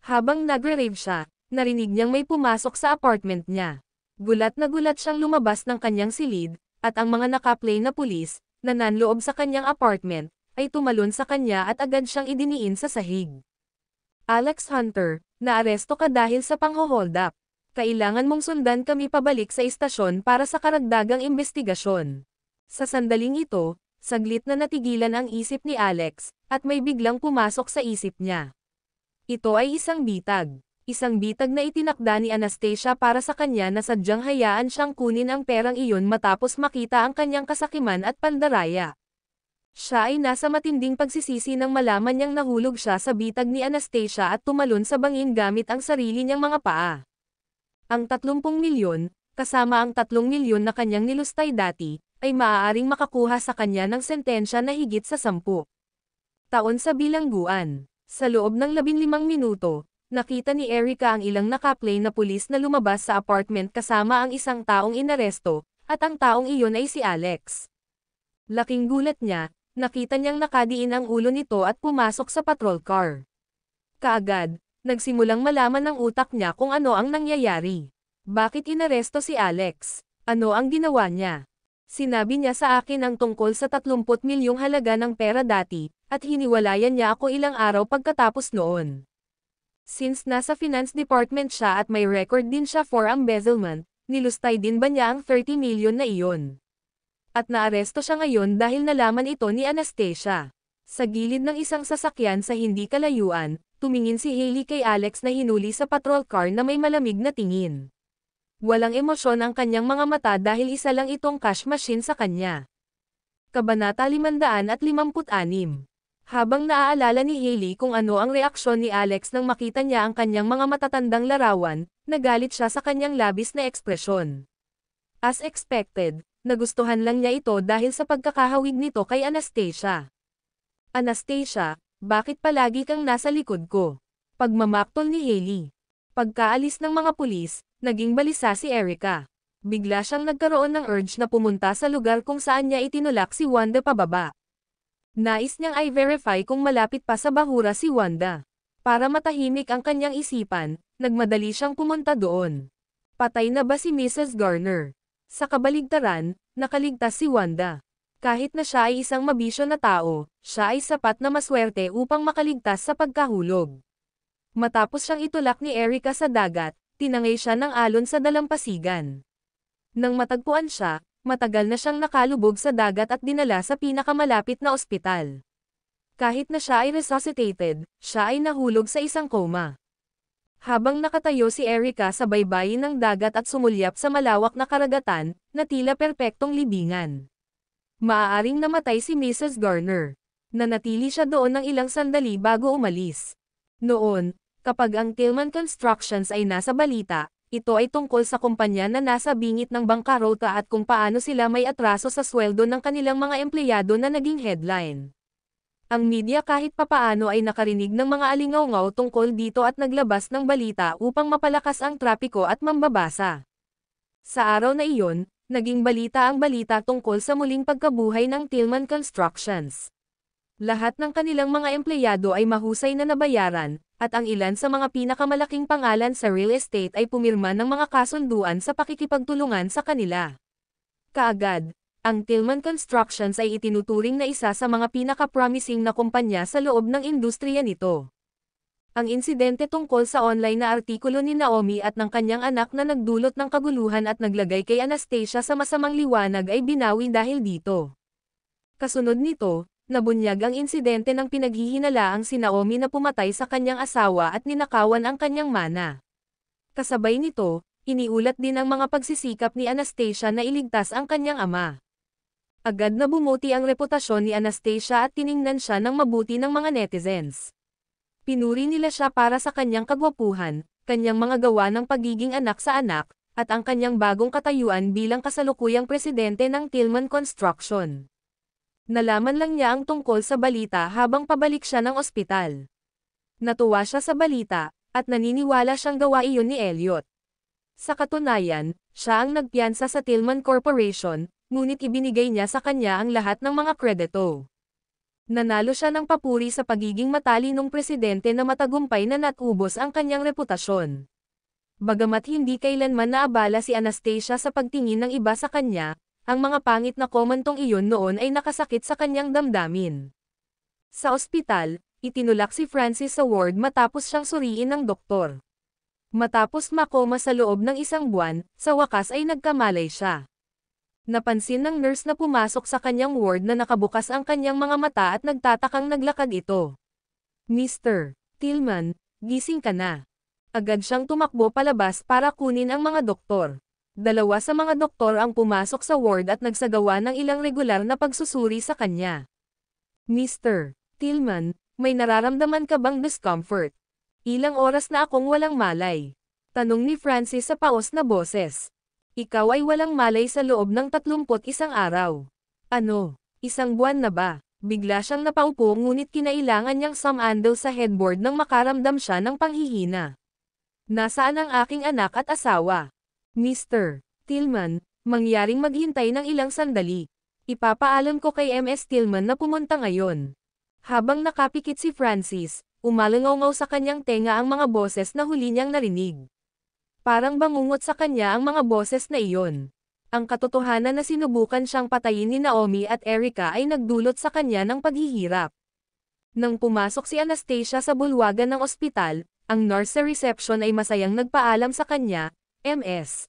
Habang nagre-rave siya, narinig niyang may pumasok sa apartment niya. Gulat na gulat siyang lumabas ng kanyang silid, at ang mga nakaplay na pulis, na nanloob sa kanyang apartment, ay tumalon sa kanya at agad siyang idiniin sa sahig. Alex Hunter, naaresto ka dahil sa pangho-hold up. Kailangan mong sundan kami pabalik sa istasyon para sa karagdagang investigasyon. Sa sandaling ito, saglit na natigilan ang isip ni Alex, at may biglang pumasok sa isip niya. Ito ay isang bitag. Isang bitag na itinakda ni Anastasia para sa kanya na sadyang hayaan siyang kunin ang perang iyon matapos makita ang kanyang kasakiman at pandaraya. Siya ay nasa matinding pagsisisi nang malaman niyang nahulog siya sa bitag ni Anastasia at tumalon sa bangin gamit ang sarili niyang mga paa. Ang 30 milyon, kasama ang 3 milyon na kanyang nilustay dati, ay maaaring makakuha sa kanya ng sentensya na higit sa 10 taon sa bilangguan. Sa loob ng 15 minuto, nakita ni Erica ang ilang nakaplay na pulis na lumabas sa apartment kasama ang isang taong inaresto, at ang taong iyon ay si Alex. Laking gulat niya, nakita niyang nakadiin ang ulo nito at pumasok sa patrol car. Kaagad, nagsimulang malaman ng utak niya kung ano ang nangyayari. Bakit inaresto si Alex? Ano ang ginawa niya? Sinabi niya sa akin ang tungkol sa 30 milyong halaga ng pera dati, at hiniwalayan niya ako ilang araw pagkatapos noon. Since nasa finance department siya at may record din siya for embezzlement, nilustay din ba niya ang 30 milyon na iyon? At naaresto siya ngayon dahil nalaman ito ni Anastasia. Sa gilid ng isang sasakyan sa hindi kalayuan, tumingin si Hailey kay Alex na hinuli sa patrol car na may malamig na tingin. Walang emosyon ang kanyang mga mata dahil isa lang itong cash machine sa kanya. Kabanata 556. Habang naaalala ni Hailey kung ano ang reaksyon ni Alex nang makita niya ang kanyang mga matatandang larawan, nagalit siya sa kanyang labis na ekspresyon. As expected, nagustuhan lang niya ito dahil sa pagkakahawig nito kay Anastasia. Anastasia, bakit palagi kang nasa likod ko? Pagmamaktol ni Hailey. Pagkaalis ng mga pulis, naging balisa si Erica. Bigla siyang nagkaroon ng urge na pumunta sa lugar kung saan niya itinulak si Wanda pababa. Nais niyang i-verify kung malapit pa sa bahura si Wanda. Para matahimik ang kanyang isipan, nagmadali siyang pumunta doon. Patay na ba si Mrs. Garner? Sa kabaligtaran, nakaligtas si Wanda. Kahit na siya ay isang mabisyo na tao, siya ay sapat na maswerte upang makaligtas sa pagkahulog. Matapos siyang itulak ni Erica sa dagat, tinangay siya ng alon sa dalampasigan. Nang matagpuan siya, matagal na siyang nakalubog sa dagat at dinala sa pinakamalapit na ospital. Kahit na siya ay resuscitated, siya ay nahulog sa isang coma. Habang nakatayo si Erica sa baybayin ng dagat at sumulyap sa malawak na karagatan, na tila perpektong libingan. Maaaring namatay si Mrs. Garner. Nanatili siya doon ng ilang sandali bago umalis. Noon, kapag ang Tillman Constructions ay nasa balita, ito ay tungkol sa kumpanya na nasa bingit ng bangkarota at kung paano sila may atraso sa sweldo ng kanilang mga empleyado na naging headline. Ang media kahit papaano ay nakarinig ng mga alingaw-ngaw tungkol dito at naglabas ng balita upang mapalakas ang trapiko at mambabasa. Sa araw na iyon, naging balita ang balita tungkol sa muling pagkabuhay ng Tillman Constructions. Lahat ng kanilang mga empleyado ay mahusay na nabayaran, at ang ilan sa mga pinakamalaking pangalan sa real estate ay pumirma ng mga kasunduan sa pakikipagtulungan sa kanila. Kaagad, ang Tillman Constructions ay itinuturing na isa sa mga pinaka-promising na kumpanya sa loob ng industriya nito. Ang insidente tungkol sa online na artikulo ni Naomi at ng kanyang anak na nagdulot ng kaguluhan at naglagay kay Anastasia sa masamang liwanag ay binawi dahil dito. Kasunod nito, nabunyag ang insidente ng pinaghihinalaang si Naomi na pumatay sa kanyang asawa at ninakawan ang kanyang mana. Kasabay nito, iniulat din ang mga pagsisikap ni Anastasia na iligtas ang kanyang ama. Agad na bumuti ang reputasyon ni Anastasia at tiningnan siya ng mabuti ng mga netizens. Pinuri nila siya para sa kanyang kagwapuhan, kanyang mga gawa ng pagiging anak sa anak, at ang kanyang bagong katayuan bilang kasalukuyang presidente ng Tillman Construction. Nalaman lang niya ang tungkol sa balita habang pabalik siya ng ospital. Natuwa siya sa balita, at naniniwala siyang gawa iyon ni Elliot. Sa katunayan, siya ang nagpiyansa sa Tillman Corporation, ngunit ibinigay niya sa kanya ang lahat ng mga kredito. Nanalo siya ng papuri sa pagiging matalinong presidente na matagumpay na natubos ang kanyang reputasyon. Bagamat hindi kailanman naabala si Anastasia sa pagtingin ng iba sa kanya, ang mga pangit na komentong iyon noon ay nakasakit sa kanyang damdamin. Sa ospital, itinulak si Francis sa ward matapos siyang suriin ng doktor. Matapos makoma sa loob ng 1 buwan, sa wakas ay nagkamalay siya. Napansin ng nurse na pumasok sa kanyang ward na nakabukas ang kanyang mga mata at nagtatakang naglakad ito. Mr. Tillman, gising ka na. Agad siyang tumakbo palabas para kunin ang mga doktor. 2 sa mga doktor ang pumasok sa ward at nagsagawa ng ilang regular na pagsusuri sa kanya. Mr. Tillman, may nararamdaman ka bang discomfort? Ilang oras na akong walang malay. Tanong ni Francis sa paos na boses. Ikaw ay walang malay sa loob ng 31 araw. Ano, 1 buwan na ba? Bigla siyang napaupo ngunit kinailangan niyang sumandal sa headboard nang makaramdam siya ng panghihina. Nasaan ang aking anak at asawa? Mr. Tillman, mangyaring maghintay ng ilang sandali. Ipapaalam ko kay Ms. Tillman na pumunta ngayon. Habang nakapikit si Francis, umalangaw sa kanyang tenga ang mga boses na huli niyang narinig. Parang bangungot sa kanya ang mga boses na iyon. Ang katotohanan na sinubukan siyang patayin ni Naomi at Erica ay nagdulot sa kanya ng paghihirap. Nang pumasok si Anastasia sa bulwagan ng ospital, ang nurse sa reception ay masayang nagpaalam sa kanya, Ms.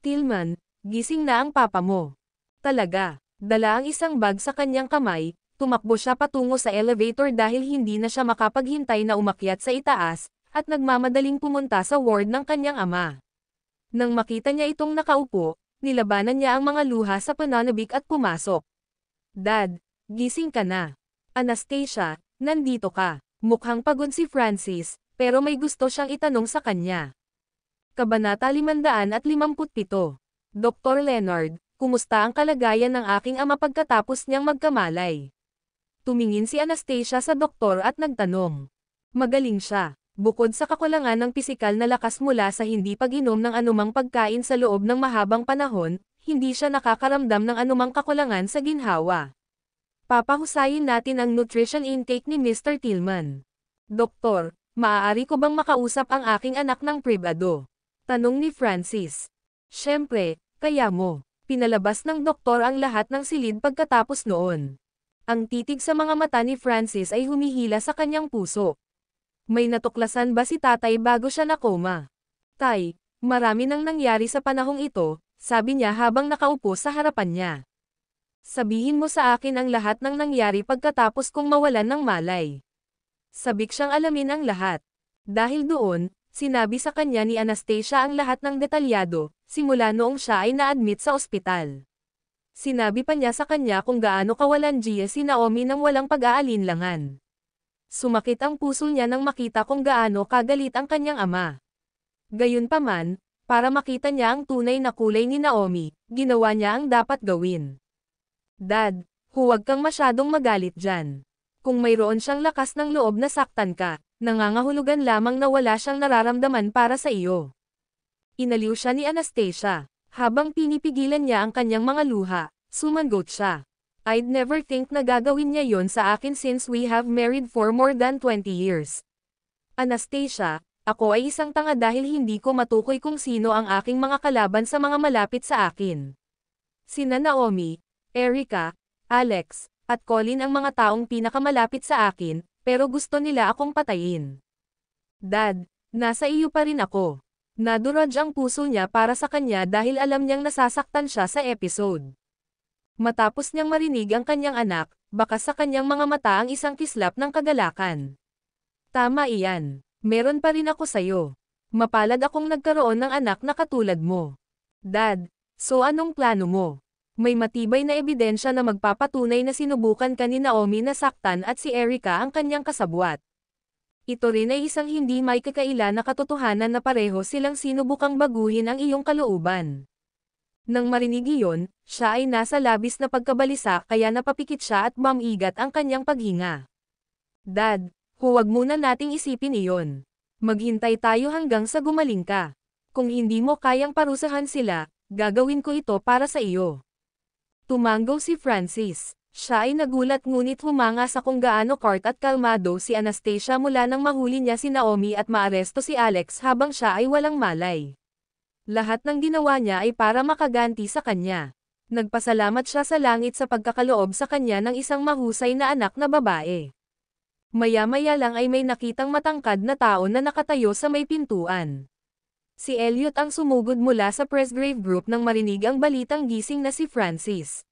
Tillman, gising na ang papa mo. Talaga, dala ang isang bag sa kanyang kamay, tumakbo siya patungo sa elevator dahil hindi na siya makapaghintay na umakyat sa itaas, at nagmamadaling pumunta sa ward ng kanyang ama. Nang makita niya itong nakaupo, nilabanan niya ang mga luha sa pananabik at pumasok. Dad, gising ka na. Anastasia, nandito ka. Mukhang pagod si Francis, pero may gusto siyang itanong sa kanya. Kabanata 557. Dr. Leonard, kumusta ang kalagayan ng aking ama pagkatapos niyang magkamalay? Tumingin si Anastasia sa doktor at nagtanong. Magaling siya. Bukod sa kakulangan ng pisikal na lakas mula sa hindi pag-inom ng anumang pagkain sa loob ng mahabang panahon, hindi siya nakakaramdam ng anumang kakulangan sa ginhawa. Papahusayin natin ang nutrition intake ni Mr. Tillman. Doktor, maaari ko bang makausap ang aking anak ng pribado? Tanong ni Francis. Siyempre, kaya mo. Pinalabas ng doktor ang lahat ng silid pagkatapos noon. Ang titig sa mga mata ni Francis ay humihila sa kanyang puso. May natuklasan ba si tatay bago siya nakoma? Tay, marami nang nangyari sa panahong ito, sabi niya habang nakaupo sa harapan niya. Sabihin mo sa akin ang lahat ng nangyari pagkatapos kong mawalan ng malay. Sabik siyang alamin ang lahat. Dahil doon, sinabi sa kanya ni Anastasia ang lahat ng detalyado, simula noong siya ay na-admit sa ospital. Sinabi pa niya sa kanya kung gaano kawalan Gia si Naomi nang walang pag-aalinlangan. Sumakit ang puso niya nang makita kung gaano kagalit ang kanyang ama. Gayunpaman, para makita niya ang tunay na kulay ni Naomi, ginawa niya ang dapat gawin. Dad, huwag kang masyadong magalit dyan. Kung mayroon siyang lakas ng loob na saktan ka, nangangahulugan lamang na wala siyang nararamdaman para sa iyo. Inaliw siya ni Anastasia. Habang pinipigilan niya ang kanyang mga luha, sumagot siya. I'd never think na gagawin niya yon sa akin since we have married for more than 20 years. Anastasia, ako ay isang tanga dahil hindi ko matukoy kung sino ang aking mga kalaban sa mga malapit sa akin. Sina Naomi, Erica, Alex, at Colin ang mga taong pinakamalapit sa akin, pero gusto nila akong patayin. Dad, nasa iyo pa rin ako. Nadurog ang puso niya para sa kanya dahil alam niyang nasasaktan siya sa episode. Matapos niyang marinig ang kanyang anak, baka sa kanyang mga mata ang isang kislap ng kagalakan. Tama iyan. Meron pa rin ako sayo. Mapalad akong nagkaroon ng anak na katulad mo. Dad, so anong plano mo? May matibay na ebidensya na magpapatunay na sinubukan ka ni Naomi na saktan at si Erica ang kanyang kasabwat. Ito rin ay isang hindi may kakaila na katotohanan na pareho silang sinubukang baguhin ang iyong kalooban. Nang marinig iyon, siya ay nasa labis na pagkabalisa kaya napapikit siya at mamigat ang kanyang paghinga. Dad, huwag muna nating isipin iyon. Maghintay tayo hanggang sa gumaling ka. Kung hindi mo kayang parusahan sila, gagawin ko ito para sa iyo. Tumango si Francis. Siya ay nagulat ngunit humanga sa kung gaano court at kalmado si Anastasia mula nang mahuli niya si Naomi at maaresto si Alex habang siya ay walang malay. Lahat ng ginawa niya ay para makaganti sa kanya. Nagpasalamat siya sa langit sa pagkakaloob sa kanya ng isang mahusay na anak na babae. Maya-maya lang ay may nakitang matangkad na tao na nakatayo sa may pintuan. Si Elliot ang sumugod mula sa Presgrave Group nang marinig ang balitang gising na si Francis.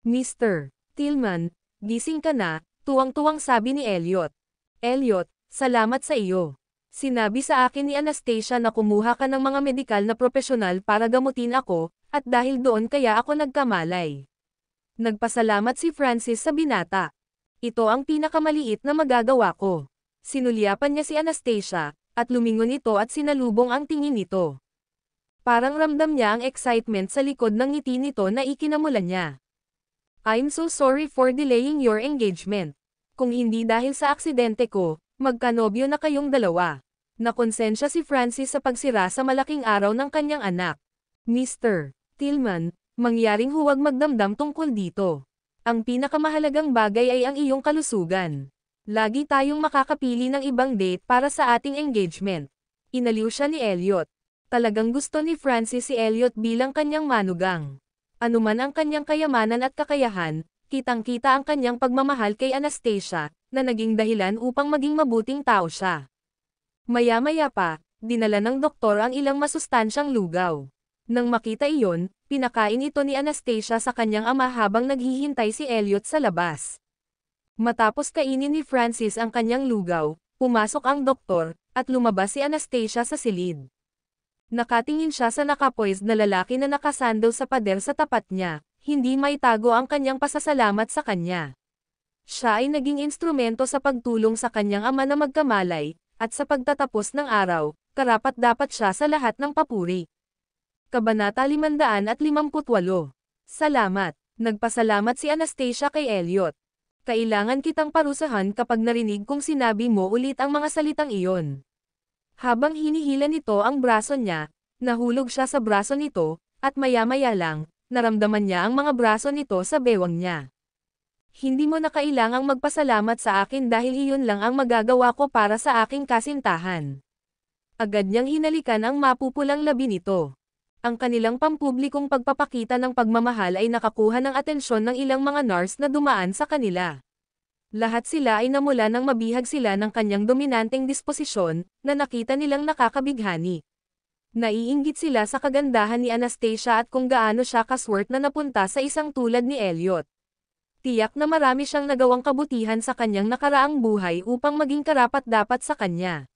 Mr. Tillman, gising ka na, tuwang-tuwang sabi ni Elliot. Elliot, salamat sa iyo. Sinabi sa akin ni Anastasia na kumuha ka ng mga medikal na profesional para gamutin ako, at dahil doon kaya ako nagkamalay. Nagpasalamat si Francis sa binata. Ito ang pinakamaliit na magagawa ko. Sinulyapan niya si Anastasia, at lumingon ito at sinalubong ang tingin nito. Parang ramdam niya ang excitement sa likod ng ngiti nito na ikinamulan niya. I'm so sorry for delaying your engagement. Kung hindi dahil sa aksidente ko, magkanobyo na kayong dalawa. Nakonsensya si Francis sa pagsira sa malaking araw ng kanyang anak. Mr. Tillman, mangyaring huwag magdamdam tungkol dito. Ang pinakamahalagang bagay ay ang iyong kalusugan. Lagi tayong makakapili ng ibang date para sa ating engagement. Inaliw siya ni Elliot. Talagang gusto ni Francis si Elliot bilang kanyang manugang. Anuman ang kanyang kayamanan at kakayahan, kitang-kita ang kanyang pagmamahal kay Anastasia, na naging dahilan upang maging mabuting tao siya. Maya-maya pa, dinala ng doktor ang ilang masustansyang lugaw. Nang makita iyon, pinakain ito ni Anastasia sa kanyang ama habang naghihintay si Elliot sa labas. Matapos kainin ni Francis ang kanyang lugaw, pumasok ang doktor, at lumabas si Anastasia sa silid. Nakatingin siya sa nakapoised na lalaki na nakasandal sa pader sa tapat niya, hindi maitago ang kanyang pasasalamat sa kanya. Siya ay naging instrumento sa pagtulong sa kanyang ama na magkamalay, at sa pagtatapos ng araw, karapat-dapat siya sa lahat ng papuri. Kabanata 558. Salamat. Nagpasalamat si Anastasia kay Elliot. Kailangan kitang parusahan kapag narinig kong sinabi mo ulit ang mga salitang iyon. Habang hinihila nito ang braso niya, nahulog siya sa braso nito, at maya-maya lang, naramdaman niya ang mga braso nito sa bewang niya. Hindi mo na kailangang magpasalamat sa akin dahil iyon lang ang magagawa ko para sa aking kasintahan. Agad niyang hinalikan ang mapupulang labi nito. Ang kanilang pampublikong pagpapakita ng pagmamahal ay nakakuha ng atensyon ng ilang mga nurse na dumaan sa kanila. Lahat sila ay namula nang mabihag sila ng kanyang dominanteng disposisyon, na nakita nilang nakakabighani. Naiinggit sila sa kagandahan ni Anastasia at kung gaano siya kaswert na napunta sa isang tulad ni Elliot. Tiyak na marami siyang nagawang kabutihan sa kanyang nakaraang buhay upang maging karapat-dapat sa kanya.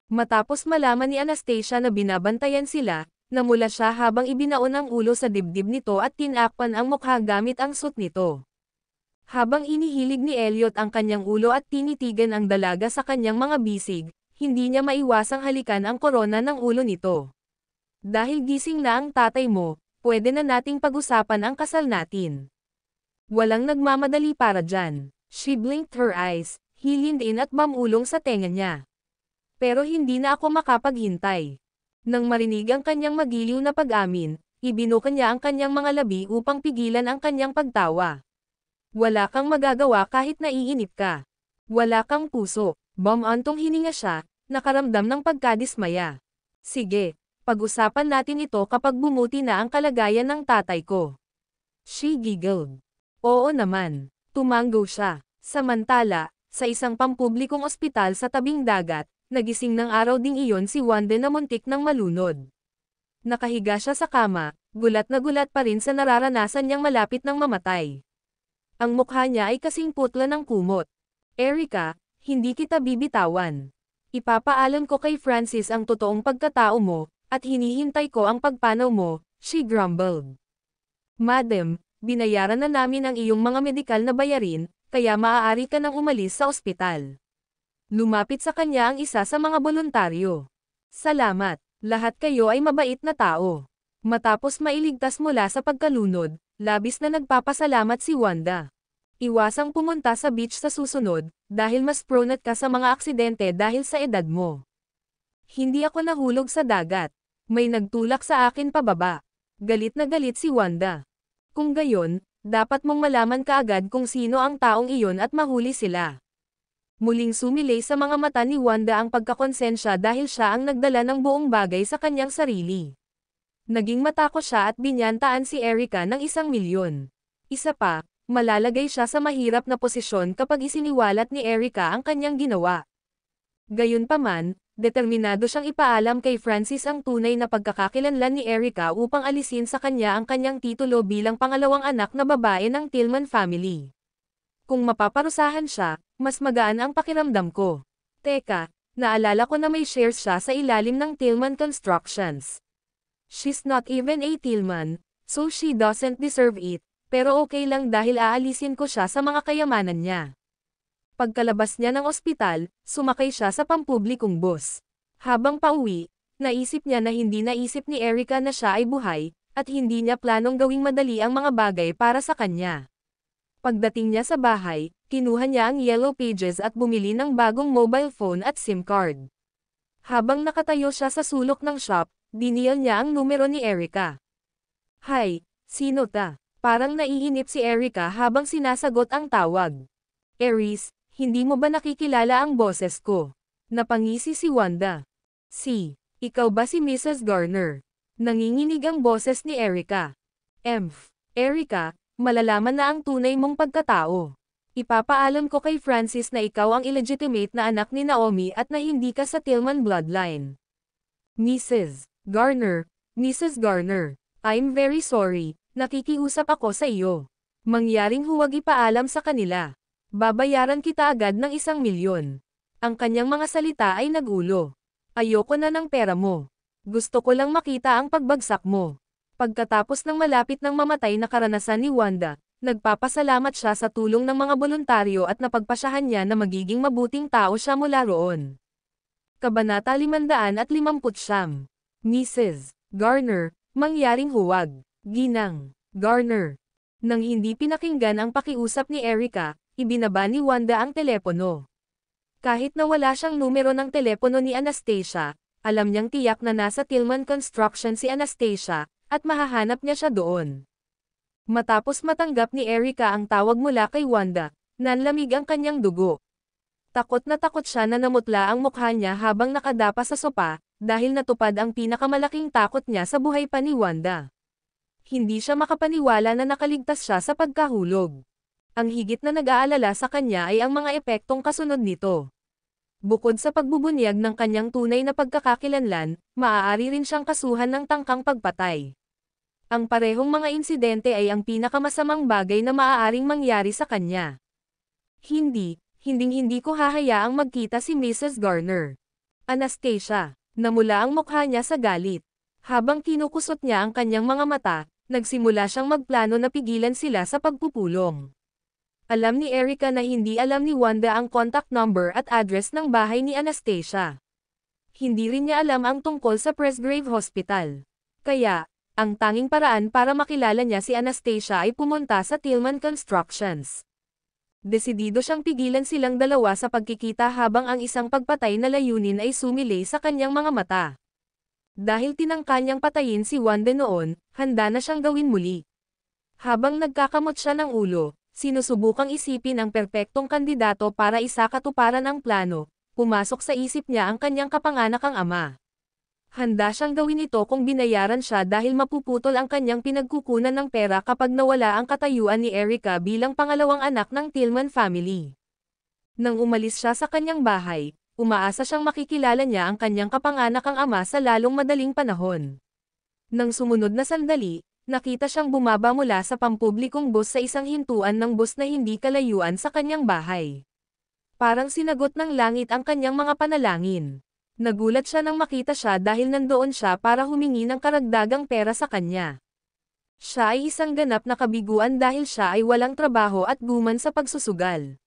Matapos malaman ni Anastasia na binabantayan sila, namula siya habang ibinaon ang ulo sa dibdib nito at tinakpan ang mukha gamit ang suit nito. Habang inihilig ni Elliot ang kanyang ulo at tinitigan ang dalaga sa kanyang mga bisig, hindi niya maiwasang halikan ang korona ng ulo nito. Dahil gising na ang tatay mo, pwede na nating pag-usapan ang kasal natin. Walang nagmamadali para dyan. She blinked her eyes, hilid in at mamulong sa tenga niya. Pero hindi na ako makapaghintay. Nang marinig ang kanyang magiliw na pag-amin, ibinuka niya ang kanyang mga labi upang pigilan ang kanyang pagtawa. Wala kang magagawa kahit naiinip ka. Wala kang puso. Bumantong hininga siya, nakaramdam ng pagkadismaya. Sige, pag-usapan natin ito kapag bumuti na ang kalagayan ng tatay ko. She giggled. Oo naman. Tumango siya. Samantala, sa isang pampublikong ospital sa tabing dagat, nagising ng araw ding iyon si Wanda na muntik ng malunod. Nakahiga siya sa kama, gulat na gulat pa rin sa nararanasan niyang malapit ng mamatay. Ang mukha niya ay kasing putla ng kumot. Erica, hindi kita bibitawan. Ipapaalam ko kay Francis ang totoong pagkatao mo, at hinihintay ko ang pagpanaw mo, she grumbled. Madam, binayaran na namin ang iyong mga medikal na bayarin, kaya maaari ka nang umalis sa ospital. Lumapit sa kanya ang isa sa mga boluntaryo. Salamat, lahat kayo ay mabait na tao. Matapos mailigtas mula sa pagkalunod, labis na nagpapasalamat si Wanda. Iwasang pumunta sa beach sa susunod, dahil mas prone ka sa mga aksidente dahil sa edad mo. Hindi ako nahulog sa dagat. May nagtulak sa akin pababa. Galit na galit si Wanda. Kung gayon, dapat mong malaman kaagad kung sino ang taong iyon at mahuli sila. Muling sumilay sa mga mata ni Wanda ang pagkakonsensya dahil siya ang nagdala ng buong bagay sa kanyang sarili. Naging matako siya at binyantaan si Erica ng 1,000,000. Isa pa, malalagay siya sa mahirap na posisyon kapag isiniwalat ni Erica ang kanyang ginawa. Gayunpaman, determinado siyang ipaalam kay Francis ang tunay na pagkakakilanlan ni Erica upang alisin sa kanya ang kanyang titulo bilang pangalawang anak na babae ng Tillman family. Kung mapaparusahan siya, mas magaan ang pakiramdam ko. Teka, naalala ko na may shares siya sa ilalim ng Tillman Constructions. She's not even a Tillman, so she doesn't deserve it, pero okay lang dahil aalisin ko siya sa mga kayamanan niya. Pagkalabas niya ng ospital, sumakay siya sa pampublikong bus. Habang pauwi, naisip niya na hindi naisip ni Erica na siya ay buhay, at hindi niya planong gawing madali ang mga bagay para sa kanya. Pagdating niya sa bahay, kinuha niya ang Yellow Pages at bumili ng bagong mobile phone at SIM card. Habang nakatayo siya sa sulok ng shop, dinial niya ang numero ni Erica. "Hi, sino ta?" Parang naiinip si Erica habang sinasagot ang tawag. "Aries, hindi mo ba nakikilala ang boses ko?" Napangisi si Wanda. Ikaw ba si Mrs. Garner?" Nanginginig ang boses ni Erica. Erica, malalaman na ang tunay mong pagkatao. Ipapaalam ko kay Francis na ikaw ang illegitimate na anak ni Naomi at na hindi ka sa Tillman bloodline." "Mrs. Garner, Mrs. Garner, I'm very sorry, nakikiusap ako sa iyo. Mangyaring huwag ipaalam sa kanila. Babayaran kita agad ng 1,000,000. Ang kanyang mga salita ay nagulo. "Ayoko na ng pera mo. Gusto ko lang makita ang pagbagsak mo." Pagkatapos ng malapit ng mamatay na karanasan ni Wanda, nagpapasalamat siya sa tulong ng mga voluntaryo at napagpasyahan niya na magiging mabuting tao siya mula roon. Kabanata 559. Mrs. Garner, mangyaring huwag. Ginang Garner. Nang hindi pinakinggan ang pakiusap ni Erica, ibinaba ni Wanda ang telepono. Kahit na wala siyang numero ng telepono ni Anastasia, alam niyang tiyak na nasa Tillman Construction si Anastasia, at mahahanap niya siya doon. Matapos matanggap ni Erica ang tawag mula kay Wanda, nanlamig ang kanyang dugo. Takot siya na namutla ang mukha niya habang nakadapa sa sopa, dahil natupad ang pinakamalaking takot niya sa buhay pa ni Wanda. Hindi siya makapaniwala na nakaligtas siya sa pagkahulog. Ang higit na nag-aalala sa kanya ay ang mga epektong kasunod nito. Bukod sa pagbubunyag ng kanyang tunay na pagkakakilanlan, maaari rin siyang kasuhan ng tangkang pagpatay. Ang parehong mga insidente ay ang pinakamasamang bagay na maaaring mangyari sa kanya. Hindi ko hahayaang magkita si Mrs. Garner. Anastasia, namula ang mukha niya sa galit. Habang kinukusot niya ang kanyang mga mata, nagsimula siyang magplano na pigilan sila sa pagpupulong. Alam ni Erica na hindi alam ni Wanda ang contact number at address ng bahay ni Anastasia. Hindi rin niya alam ang tungkol sa Presgrave Hospital. Kaya, ang tanging paraan para makilala niya si Anastasia ay pumunta sa Tillman Constructions. Desidido siyang pigilan silang dalawa sa pagkikita habang ang isang pagpatay na layunin ay sumilay sa kanyang mga mata. Dahil tinangka niyang patayin si Wanda noon, handa na siyang gawin muli. Habang nagkakamot siya ng ulo, sinusubukang isipin ang perpektong kandidato para isakatuparan ang plano, pumasok sa isip niya ang kanyang kapanganakang ama. Handa siyang gawin ito kung binayaran siya dahil mapuputol ang kanyang pinagkukunan ng pera kapag nawala ang katayuan ni Erica bilang pangalawang anak ng Tillman family. Nang umalis siya sa kanyang bahay, umaasa siyang makikilala niya ang kanyang kapanganakang ama sa lalong madaling panahon. Nang sumunod na sandali, nakita siyang bumaba mula sa pampublikong bus sa isang hintuan ng bus na hindi kalayuan sa kanyang bahay. Parang sinagot ng langit ang kanyang mga panalangin. Nagulat siya nang makita siya dahil nandoon siya para humingi ng karagdagang pera sa kanya. Siya ay isang ganap na kabiguan dahil siya ay walang trabaho at guman sa pagsusugal.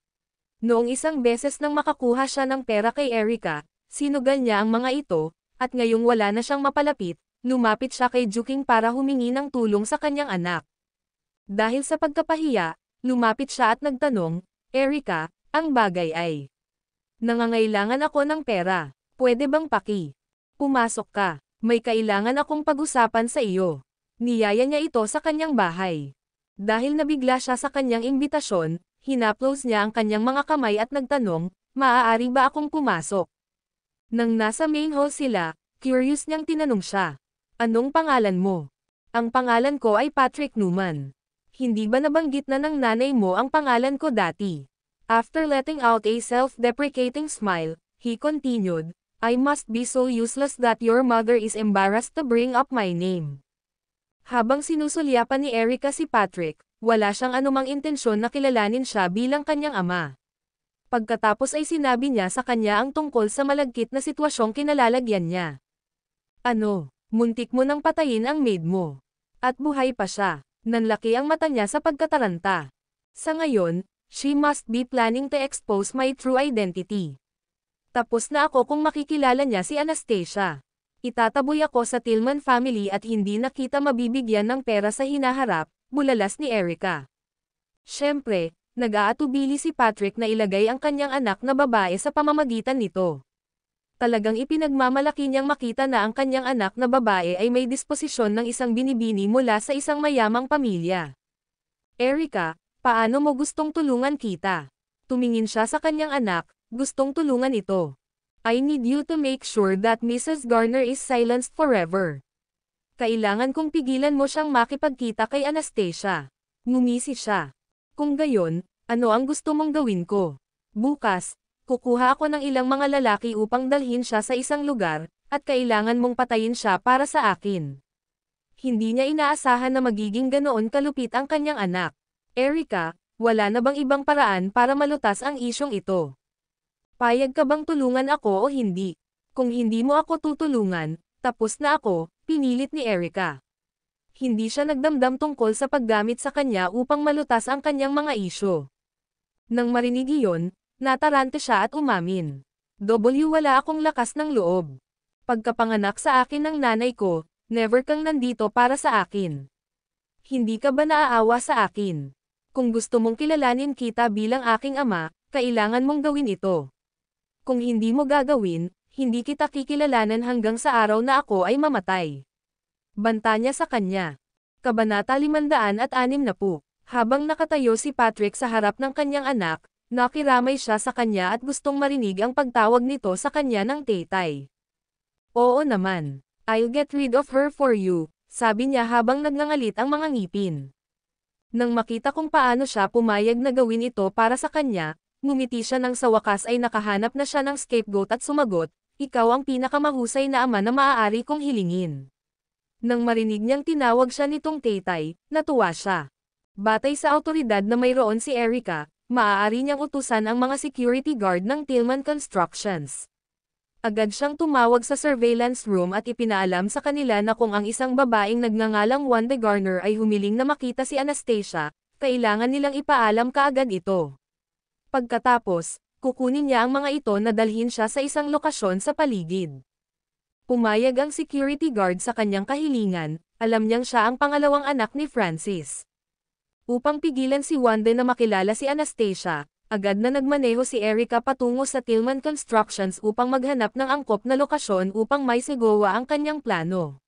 Noong isang beses nang makakuha siya ng pera kay Erica, sinugal niya ang mga ito, at ngayong wala na siyang mapalapit, Lumapit siya kay Juking para humingi ng tulong sa kanyang anak. Dahil sa pagkapahiya, lumapit siya at nagtanong, Erika, ang bagay ay, nangangailangan ako ng pera. Pwede bang pumasok ka? May kailangan akong pag-usapan sa iyo. Niyaya niya ito sa kanyang bahay. Dahil nabigla siya sa kanyang imbitasyon, hinaplos niya ang kanyang mga kamay at nagtanong, maaari ba akong pumasok? Nang nasa main hall sila, curious niyang tinanong siya. Anong pangalan mo? Ang pangalan ko ay Patrick Newman. Hindi ba nabanggit na ng nanay mo ang pangalan ko dati? After letting out a self-deprecating smile, he continued, I must be so useless that your mother is embarrassed to bring up my name. Habang sinusulyapan ni Erika si Patrick, wala siyang anumang intensyon na kilalanin siya bilang kanyang ama. Pagkatapos ay sinabi niya sa kanya ang tungkol sa malagkit na sitwasyong kinalalagyan niya. Ano, muntik mo nang patayin ang maid mo. At buhay pa siya. Nanlaki ang mata niya sa pagkataranta. Sa ngayon, she must be planning to expose my true identity. Tapos na ako kung makikilala niya si Anastasia. Itataboy ako sa Tillman family at hindi na kita mabibigyan ng pera sa hinaharap, bulalas ni Erika. Siyempre, nag-aatubili si Patrick na ilagay ang kanyang anak na babae sa pamamagitan nito. Talagang ipinagmamalaki niyang makita na ang kanyang anak na babae ay may disposisyon ng isang binibini mula sa isang mayamang pamilya. Erika, paano mo gustong tulungan kita? Tumingin siya sa kanyang anak, gustong tulungan ito. I need you to make sure that Mrs. Garner is silenced forever. Kailangan kong pigilan mo siyang makipagkita kay Anastasia. Ngumisi siya. Kung gayon, ano ang gusto mong gawin ko? Bukas, kukuha ako ng ilang mga lalaki upang dalhin siya sa isang lugar, at kailangan mong patayin siya para sa akin. Hindi niya inaasahan na magiging ganoon kalupit ang kanyang anak. Erika, wala na bang ibang paraan para malutas ang isyong ito? Payag ka bang tulungan ako o hindi? Kung hindi mo ako tutulungan, tapos na ako, pinilit ni Erika. Hindi siya nagdamdam tungkol sa paggamit sa kanya upang malutas ang kanyang mga isyo. Nang marinig iyon, natarante siya at umamin. Wala akong lakas ng loob. Pagkapanganak sa akin ng nanay ko, never kang nandito para sa akin. Hindi ka ba naaawa sa akin? Kung gusto mong kilalanin kita bilang aking ama, kailangan mong gawin ito. Kung hindi mo gagawin, hindi kita kikilalanan hanggang sa araw na ako ay mamatay. Banta niya sa kanya. Kabanata 560. Habang nakatayo si Patrick sa harap ng kanyang anak, nakiramay siya sa kanya at gustong marinig ang pagtawag nito sa kanya ng tetay. Oo naman. I'll get rid of her for you, sabi niya habang nagngangalit ang mga ngipin. Nang makita kung paano siya pumayag na gawin ito para sa kanya, ngumiti siya nang sa wakas ay nakahanap na siya ng scapegoat at sumagot, ikaw ang pinakamahusay na ama na maaari kong hilingin. Nang marinig niyang tinawag siya nitong tetay, natuwa siya. Batay sa awtoridad na mayroon si Erika, maaari niyang utusan ang mga security guard ng Tillman Constructions. Agad siyang tumawag sa surveillance room at ipinaalam sa kanila na kung ang isang babaeng nagngangalang Wanda Garner ay humiling na makita si Anastasia, kailangan nilang ipaalam kaagad ito. Pagkatapos, kukunin niya ang mga ito na dalhin siya sa isang lokasyon sa paligid. Pumayag ang security guard sa kanyang kahilingan, alam niyang siya ang pangalawang anak ni Francis. Upang pigilan si Wanda na makilala si Anastasia, agad na nagmaneho si Erika patungo sa Tillman Constructions upang maghanap ng angkop na lokasyon upang may sigawa ang kanyang plano.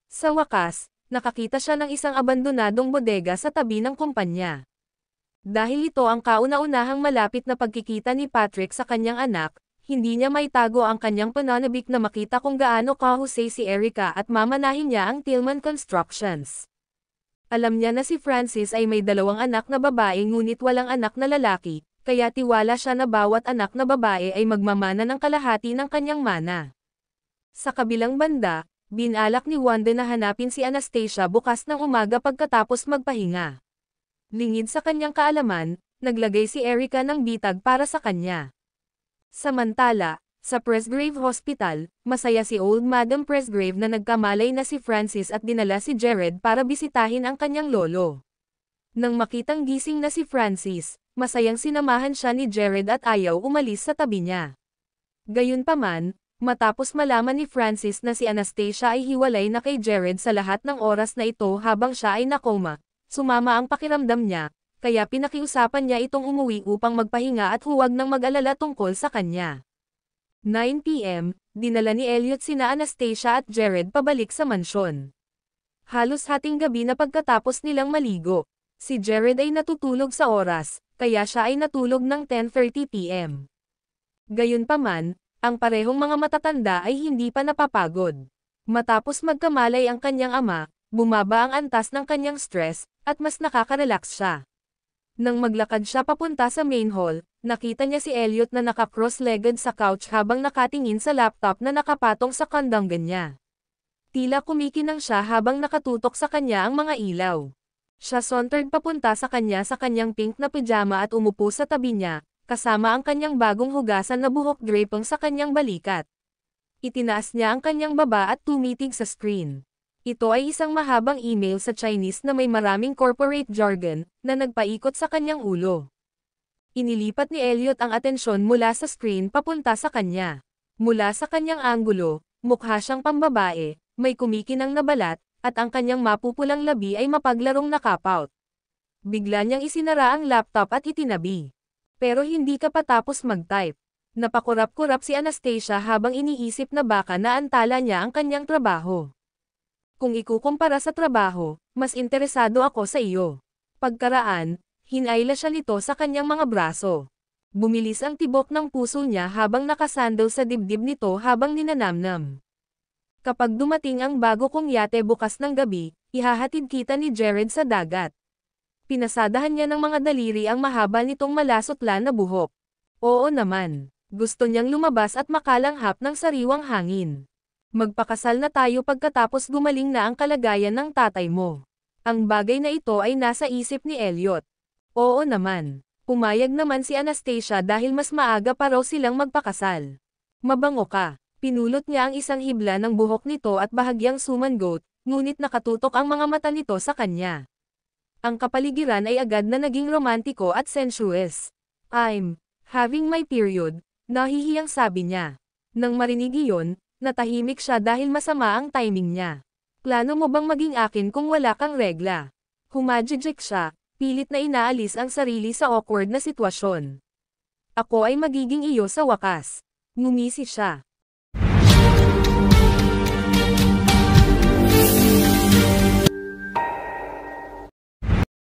Sa wakas, nakakita siya ng isang abandonadong bodega sa tabi ng kumpanya. Dahil ito ang kauna-unahang malapit na pagkikita ni Patrick sa kanyang anak, hindi niya maitago ang kanyang pananabik na makita kung gaano kahusay si Erika at mamanahin niya ang Tillman Constructions. Alam niya na si Francis ay may dalawang anak na babae ngunit walang anak na lalaki, kaya tiwala siya na bawat anak na babae ay magmamana ng kalahati ng kanyang mana. Sa kabilang banda, binalak ni Wanda na hanapin si Anastasia bukas ng umaga pagkatapos magpahinga. Lingid sa kanyang kaalaman, naglagay si Erika ng bitag para sa kanya. Samantala, sa Presgrave Hospital, masaya si Old Madam Presgrave na nagkamalay na si Francis at dinala si Jared para bisitahin ang kanyang lolo. Nang makitang gising na si Francis, masayang sinamahan siya ni Jared at ayaw umalis sa tabi niya. Gayunpaman, Matapos malaman ni Francis na si Anastasia ay hiwalay na kay Jared sa lahat ng oras na ito habang siya ay nakoma, sumama ang pakiramdam niya, kaya pinakiusapan niya itong umuwi upang magpahinga at huwag nang mag-alala tungkol sa kanya. 9 p.m., dinala ni Elliot sina Anastasia at Jared pabalik sa mansyon. Halos hating gabi na pagkatapos nilang maligo, si Jared ay natutulog sa oras, kaya siya ay natulog ng 10:30 p.m. Gayunpaman, ang parehong mga matatanda ay hindi pa napapagod. Matapos magkamalay ang kanyang ama, bumaba ang antas ng kanyang stress, at mas nakaka-relax siya. Nang maglakad siya papunta sa main hall, nakita niya si Elliot na naka-cross-legged sa couch habang nakatingin sa laptop na nakapatong sa kandanggan niya. Tila kumikinang siya habang nakatutok sa kanya ang mga ilaw. Siya sauntered papunta sa kanyang pink na pajama at umupo sa tabi niya, kasama ang kanyang bagong hugasan na buhok draping sa kanyang balikat. Itinaas niya ang kanyang baba at tumitig sa screen. Ito ay isang mahabang email sa Chinese na may maraming corporate jargon, na nagpaikot sa kanyang ulo. Inilipat ni Elliot ang atensyon mula sa screen papunta sa kanya. Mula sa kanyang anggulo, mukha siyang pambabae, may kumikinang na balat, at ang kanyang mapupulang labi ay mapaglarong nakapout. Bigla niyang isinara ang laptop at itinabi. Pero hindi ka patapos mag-type. Napakurap-kurap si Anastasia habang iniisip na baka naantala niya ang kanyang trabaho. Kung ikukumpara sa trabaho, mas interesado ako sa iyo. Pagkaraan, hinayla siya nito sa kanyang mga braso. Bumilis ang tibok ng puso niya habang nakasandal sa dibdib nito habang ninanamnam. Kapag dumating ang bago kong yate bukas ng gabi, ihahatid kita ni Jared sa dagat. Pinasadahan niya ng mga daliri ang mahaba nitong malasotla na buhok. Oo naman. Gusto niyang lumabas at makalanghap ng sariwang hangin. Magpakasal na tayo pagkatapos gumaling na ang kalagayan ng tatay mo. Ang bagay na ito ay nasa isip ni Elliot. Oo naman. Pumayag naman si Anastasia dahil mas maaga pa raw silang magpakasal. Mabango ka. Pinulot niya ang isang hibla ng buhok nito at bahagyang sumangot, ngunit nakatutok ang mga mata nito sa kanya. Ang kapaligiran ay agad na naging romantiko at sensuous. I'm having my period, nahihiyang sabi niya. Nang marinig iyon, natahimik siya dahil masama ang timing niya. Plano mo bang maging akin kung wala kang regla? Humajijik siya, pilit na inaalis ang sarili sa awkward na sitwasyon. Ako ay magiging iyo sa wakas. Ngumisi siya.